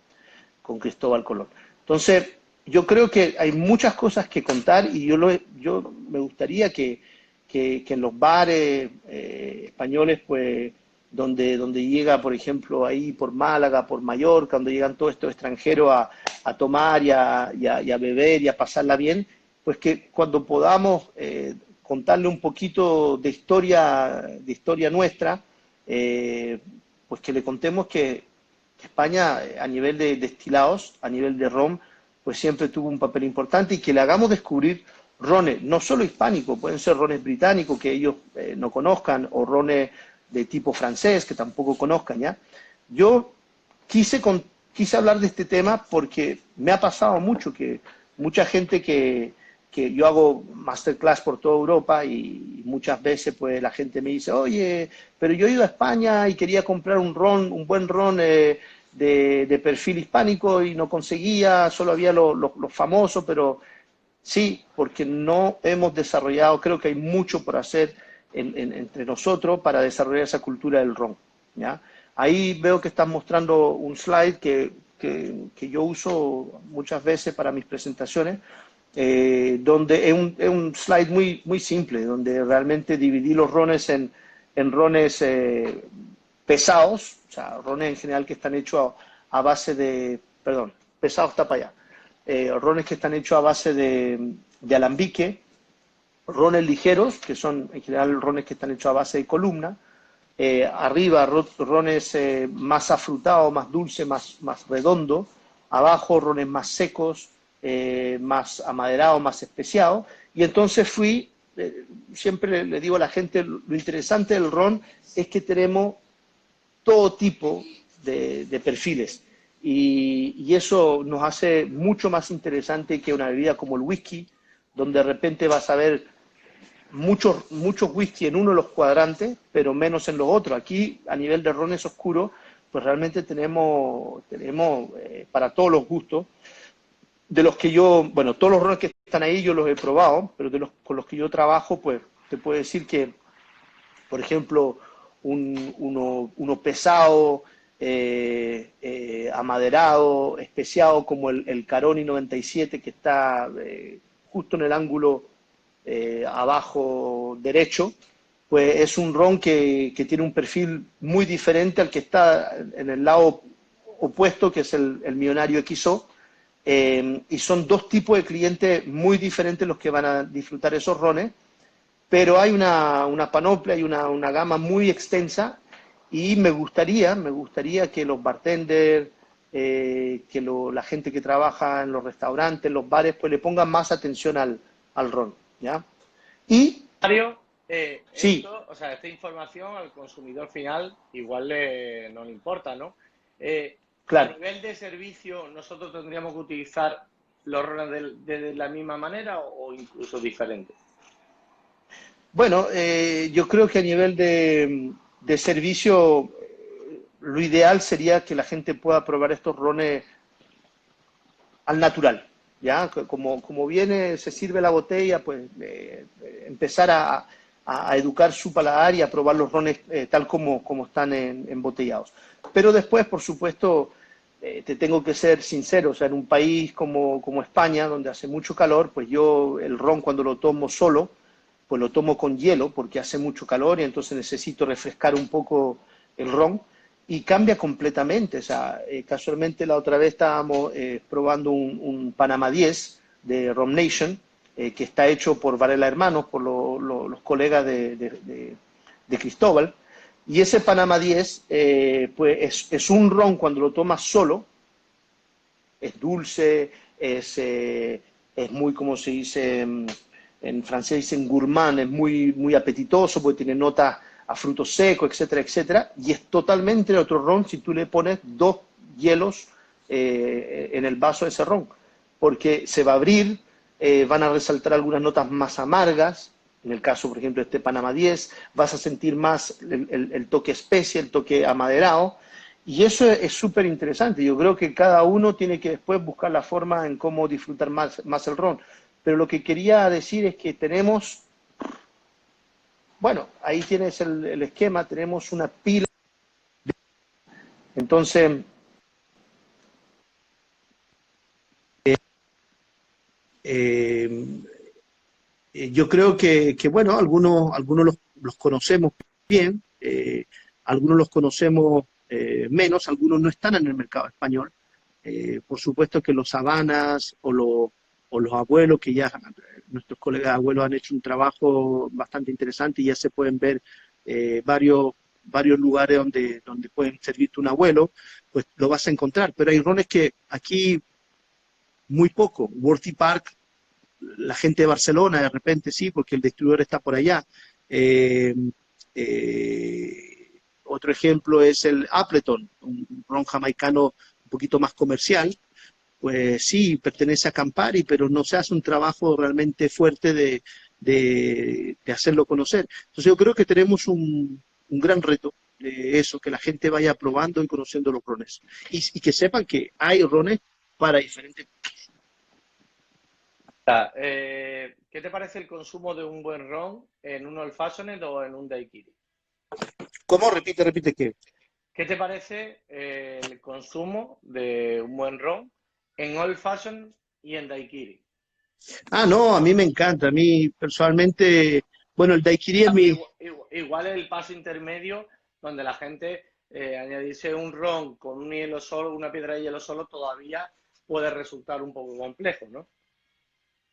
con Cristóbal Colón. Entonces, yo creo que hay muchas cosas que contar y yo me gustaría que en los bares españoles pues donde llega, por ejemplo, ahí por Málaga, por Mallorca, donde llegan todos estos extranjeros a tomar y a beber y a pasarla bien, pues que cuando podamos contarle un poquito de historia nuestra, pues que le contemos que España a nivel de destilados, a nivel de ron, pues siempre tuvo un papel importante y que le hagamos descubrir rones, no solo hispánicos, pueden ser rones británicos que ellos no conozcan o rones de tipo francés que tampoco conozcan, ¿ya? Yo quise hablar de este tema porque me ha pasado mucho que mucha gente que yo hago masterclass por toda Europa y muchas veces pues la gente me dice, oye, pero yo he ido a España y quería comprar un ron, un buen ron de perfil hispánico y no conseguía, solo había los famosos, pero sí, porque no hemos desarrollado, creo que hay mucho por hacer entre nosotros para desarrollar esa cultura del ron, ¿ya? Ahí veo que estás mostrando un slide que yo uso muchas veces para mis presentaciones, donde es un slide muy simple, donde realmente dividí los rones en rones pesados, o sea, rones en general que están hechos a base de, perdón, pesados está para allá, rones que están hechos a base de alambique, rones ligeros, que son en general rones que están hechos a base de columna, arriba rones más afrutados, más dulces, más redondos, abajo rones más secos, más amaderados, más especiados, y entonces siempre le digo a la gente, lo interesante del ron es que tenemos todo tipo de perfiles, y eso nos hace mucho más interesante que una bebida como el whisky, donde de repente vas a ver muchos whisky en uno de los cuadrantes, pero menos en los otros. Aquí, a nivel de rones oscuros, pues realmente tenemos para todos los gustos, de los que bueno, todos los rones que están ahí yo los he probado, pero con los que yo trabajo, pues te puedo decir que, por ejemplo, uno pesado, amaderado, especiado, como el Caroni 97, que está justo en el ángulo abajo derecho, pues es un ron que tiene un perfil muy diferente al que está en el lado opuesto, que es el Millonario XO, y son dos tipos de clientes muy diferentes los que van a disfrutar esos rones, pero hay una panoplia y una gama muy extensa, y me gustaría que los bartenders, la gente que trabaja en los restaurantes, en los bares, pues le pongan más atención al ron, ¿ya? Y Mario, sí, o sea, esta información al consumidor final igual no le importa, ¿no? A claro. nivel de servicio, ¿nosotros tendríamos que utilizar los rones de la misma manera o incluso diferente? Bueno, yo creo que a nivel de servicio, lo ideal sería que la gente pueda probar estos rones al natural, ¿ya? Como viene, se sirve la botella, pues empezar a educar su paladar y a probar los rones tal como están embotellados. Pero después, por supuesto, te tengo que ser sincero, o sea, en un país como España, donde hace mucho calor, pues yo el ron cuando lo tomo solo, pues lo tomo con hielo porque hace mucho calor y entonces necesito refrescar un poco el ron y cambia completamente. O sea, casualmente la otra vez estábamos probando un Panama 10 de Rum Nation, que está hecho por Varela Hermanos, por los colegas de Cristóbal. Y ese Panama 10, pues es un ron cuando lo tomas solo, es dulce, es muy, como se dice, en francés dicen gourmand, es muy apetitoso porque tiene notas a frutos secos, etcétera, etcétera, y es totalmente otro ron si tú le pones 2 hielos en el vaso de ese ron, porque se va a abrir, van a resaltar algunas notas más amargas, en el caso, por ejemplo, de este Panama 10, vas a sentir más el toque especia, el toque amaderado, y eso es súper interesante. Yo creo que cada uno tiene que después buscar la forma en cómo disfrutar más el ron. Pero lo que quería decir es que tenemos, bueno, ahí tienes el esquema, tenemos una pila. Entonces, yo creo que bueno, algunos los conocemos bien, algunos los conocemos menos, algunos no están en el mercado español. Por supuesto que los Habanas o los abuelos, que ya nuestros colegas abuelos han hecho un trabajo bastante interesante y ya se pueden ver varios lugares donde pueden servirte un abuelo, pues lo vas a encontrar. Pero hay rones que aquí muy poco. Worthy Park, la gente de Barcelona de repente sí, porque el distribuidor está por allá. Eh, Otro ejemplo es el Appleton, un ron jamaicano un poquito más comercial. Pues sí, pertenece a Campari, pero no se hace un trabajo realmente fuerte de hacerlo conocer. Entonces yo creo que tenemos un gran reto de eso, que la gente vaya probando y conociendo los rones. Y que sepan que hay rones para diferentes. ¿Qué te parece el consumo de un buen ron en un Old Fashioned o en un daiquiri? ¿Cómo? Repite qué. ¿Qué te parece el consumo de un buen ron en Old Fashioned y en daiquiri? Ah, no, a mí me encanta. A mí personalmente, bueno, el daiquiri es mi. Igual el paso intermedio donde la gente añadirse un ron con un hielo solo, una piedra de hielo solo, todavía puede resultar un poco complejo, ¿no?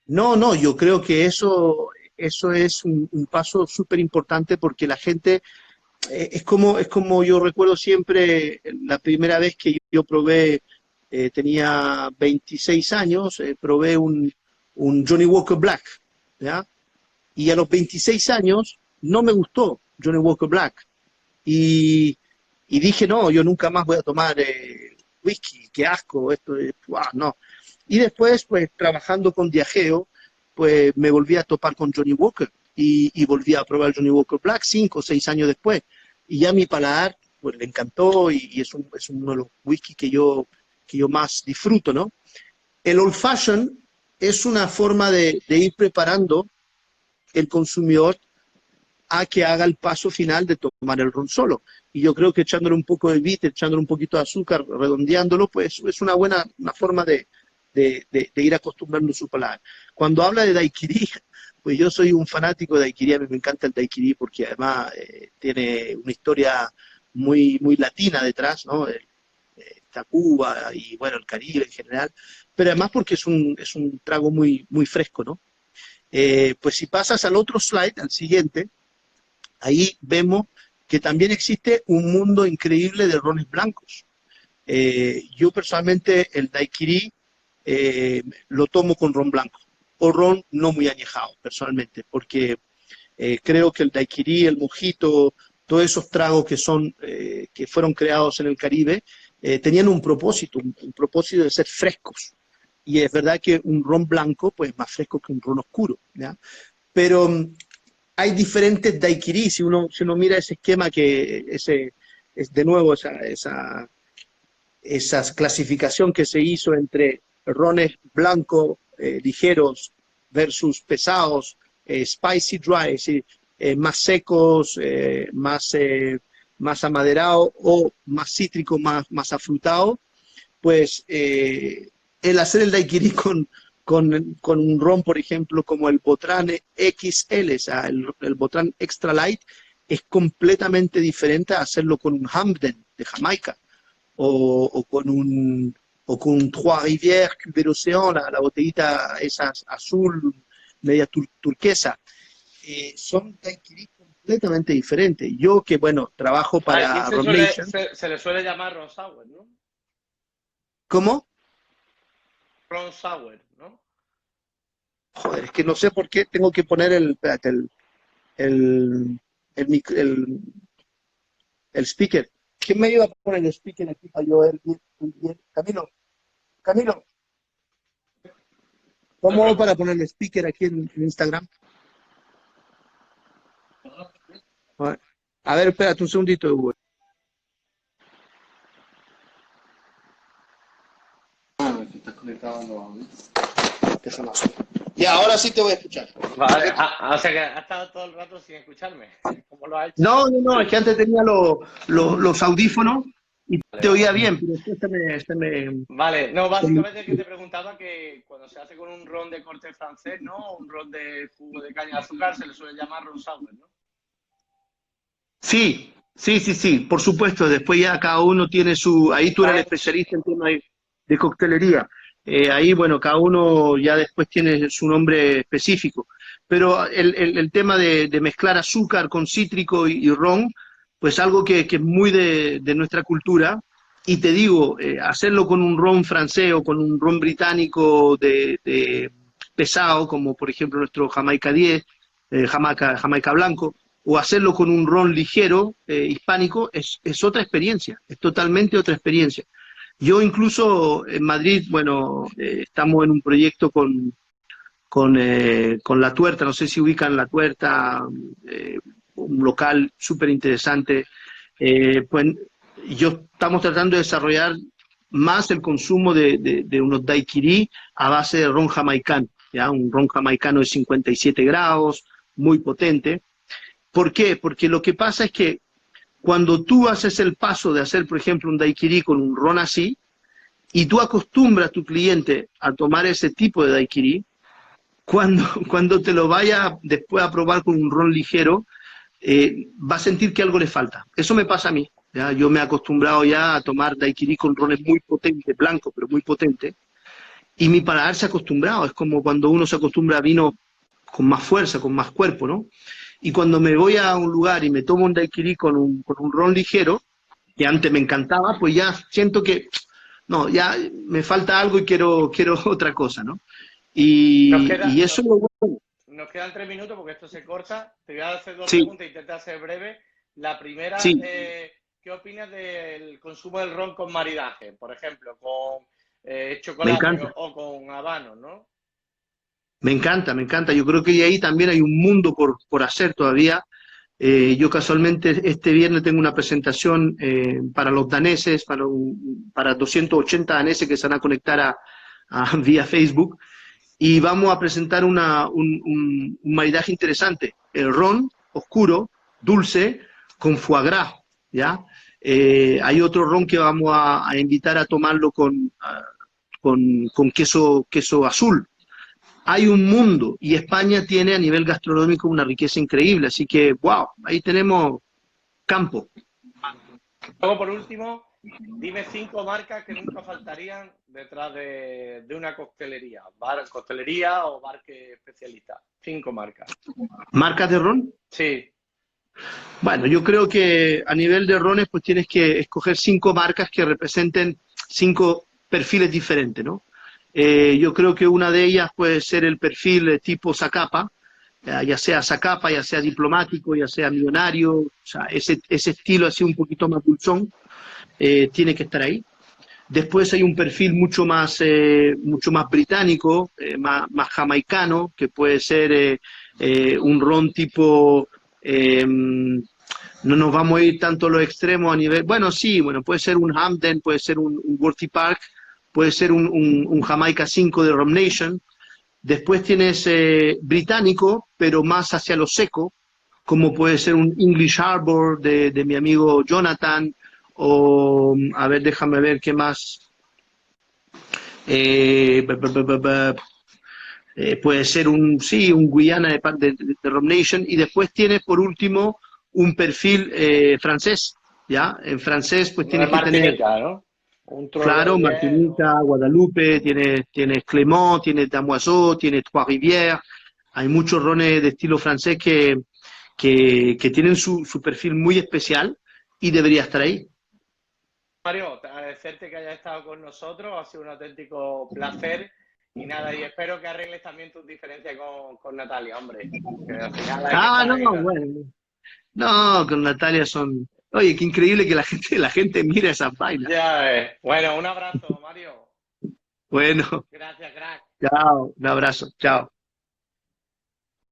No, yo creo que eso es un paso súper importante porque la gente, es como yo recuerdo siempre, la primera vez que yo probé, tenía 26 años, probé un Johnny Walker Black, ¿ya? Y a los 26 años no me gustó Johnny Walker Black. Y dije, no, yo nunca más voy a tomar whisky, qué asco, esto es, no. Y después, pues, trabajando con Diageo, pues me volví a topar con Johnny Walker y volví a probar Johnny Walker Black 5 o 6 años después. Y ya mi paladar, pues, le encantó y es uno de los whisky que yo más disfruto, ¿no? El Old Fashion es una forma de ir preparando el consumidor a que haga el paso final de tomar el ron solo. Y yo creo que echándole un poco de bitter, echándole un poquito de azúcar, redondeándolo, pues es una buena forma de ir acostumbrando su paladar. Cuando habla de daiquiri, pues yo soy un fanático de daiquiri, a mí me encanta el daiquiri porque además tiene una historia muy latina detrás, ¿no? Está Cuba y bueno, el Caribe en general, pero además porque es un trago muy fresco, ¿no? Pues si pasas al otro slide, al siguiente, ahí vemos que también existe un mundo increíble de rones blancos. Yo personalmente el daiquiri lo tomo con ron blanco o ron no muy añejado, personalmente, porque creo que el daiquiri, el mojito, todos esos tragos que fueron creados en el Caribe, tenían un propósito de ser frescos. Y es verdad que un ron blanco, pues es más fresco que un ron oscuro, ¿ya? Pero hay diferentes daiquiris, si uno mira ese esquema es de nuevo esa clasificación que se hizo entre rones blancos ligeros versus pesados, spicy dry, es decir, más secos, más amaderados o más cítricos, más afrutados, pues el hacer el daiquiri con un ron, por ejemplo, como el Botran XL, o sea, el Botran Extra Light, es completamente diferente a hacerlo con un Hamden de Jamaica o con un Trois Rivières Cuvée d'Océan, la botellita esa azul, media turquesa. Son daiquiris completamente diferentes. Yo que, bueno, trabajo Aquí para Ron Nation. se le suele llamar ron sour, ¿no? ¿Cómo? Ron sour, ¿no? Joder, es que no sé por qué tengo que poner espérate, el, el speaker. ¿Quién me iba a poner el speaker aquí para yo ver bien? Camilo, ¿cómo hago para poner el speaker aquí en Instagram? A ver, espérate un segundito, Hugo. Estás conectado, no. Déjame hacer. Y ahora sí te voy a escuchar. Vale, o sea que ha estado todo el rato sin escucharme. ¿Cómo lo ha hecho? No, es que antes tenía los audífonos y te oía Vale. bien, pero después se me. Vale, no, básicamente que te preguntaba que cuando se hace con un ron de corte francés, ¿no? Un ron de jugo de caña de azúcar se le suele llamar ron sour, ¿no? Sí, Sí, sí, sí, por supuesto. Después ya cada uno tiene su... Ahí tú eres el ¿Sabes? especialista en tema de coctelería. Ahí, bueno, cada uno ya después tiene su nombre específico. Pero el tema de mezclar azúcar con cítrico y ron, pues algo que es muy de nuestra cultura. Y te digo, hacerlo con un ron francés o con un ron británico de pesado, como por ejemplo nuestro Jamaica 10, Jamaica Blanco, o hacerlo con un ron ligero hispánico, es otra experiencia, es totalmente otra experiencia. Yo incluso en Madrid, bueno, estamos en un proyecto con La Tuerta, no sé si ubican La Tuerta, eh, un local súper interesante. Pues yo estamos tratando de desarrollar más el consumo de unos daiquiri a base de ron jamaicano, ¿ya? Un ron jamaicano de 57 grados, muy potente. ¿Por qué? Porque lo que pasa es que cuando tú haces el paso de hacer, por ejemplo, un daiquiri con un ron así, y tú acostumbras a tu cliente a tomar ese tipo de daiquiri, cuando te lo vaya después a probar con un ron ligero, va a sentir que algo le falta. Eso me pasa a mí. ¿Ya? Yo me he acostumbrado ya a tomar daiquiri con rones muy potentes, blanco, pero muy potente, y mi paladar se ha acostumbrado. Es como cuando uno se acostumbra a vino con más fuerza, con más cuerpo, ¿no? Y cuando me voy a un lugar y me tomo un daiquiri con un ron ligero, que antes me encantaba, pues ya siento que, no, ya me falta algo y quiero otra cosa, ¿no? Nos Y queda, eso es lo bueno. Nos quedan 3 minutos porque esto se corta. Te voy a hacer dos Sí, preguntas, intenta ser breve. La primera, sí, ¿qué opinas del consumo del ron con maridaje? Por ejemplo, con me chocolate encanta. o con habanos, ¿no? Me encanta, me encanta. Yo creo que ahí también hay un mundo por hacer todavía. Yo casualmente este viernes tengo una presentación para los daneses, para 280 daneses que se van a conectar vía Facebook, y vamos a presentar un maridaje interesante. El ron oscuro, dulce, con foie gras, ¿ya? Hay otro ron que vamos a invitar a tomarlo con queso azul. Hay un mundo y España tiene a nivel gastronómico una riqueza increíble, así que, wow, ahí tenemos campo. Luego, por último, dime 5 marcas que nunca faltarían detrás de una coctelería. Coctelería o bar que especialista. 5 marcas. ¿Marcas de ron? Sí. Bueno, yo creo que a nivel de rones, pues tienes que escoger 5 marcas que representen 5 perfiles diferentes, ¿no? Yo creo que una de ellas puede ser el perfil tipo Zacapa, ya sea diplomático, ya sea millonario, o sea, ese estilo así un poquito más dulzón, tiene que estar ahí. Después hay un perfil mucho más británico, más jamaicano, que puede ser un ron tipo, no nos vamos a ir tanto a los extremos a nivel, bueno, sí, bueno, puede ser un Hamden, puede ser un Worthy Park, puede ser un Jamaica 5 de Rum Nation. Después tienes británico, pero más hacia lo seco, como puede ser un English Harbor de mi amigo Jonathan, o a ver, déjame ver qué más. Eh, puede ser un Guyana de Rum Nation, y después tienes por último un perfil francés, ¿ya? En francés pues No es tienes que tener, Martinica, ¿no? Un claro, Troyer Martinica, Guadalupe, tienes Clément, tienes Damoiseau, tienes Trois-Rivières. Hay muchos rones de estilo francés que tienen su perfil muy especial y debería estar ahí. Mario, agradecerte que hayas estado con nosotros, ha sido un auténtico placer y nada, y espero que arregles también tus diferencias con Natalia, hombre, que al final hay que Ah, estar no, ahí. bueno. No, con Natalia son... Oye, qué increíble que la gente mira esas vainas. Ya ves. Bueno, un abrazo, Mario. Bueno, Gracias, crack. chao, un abrazo, chao.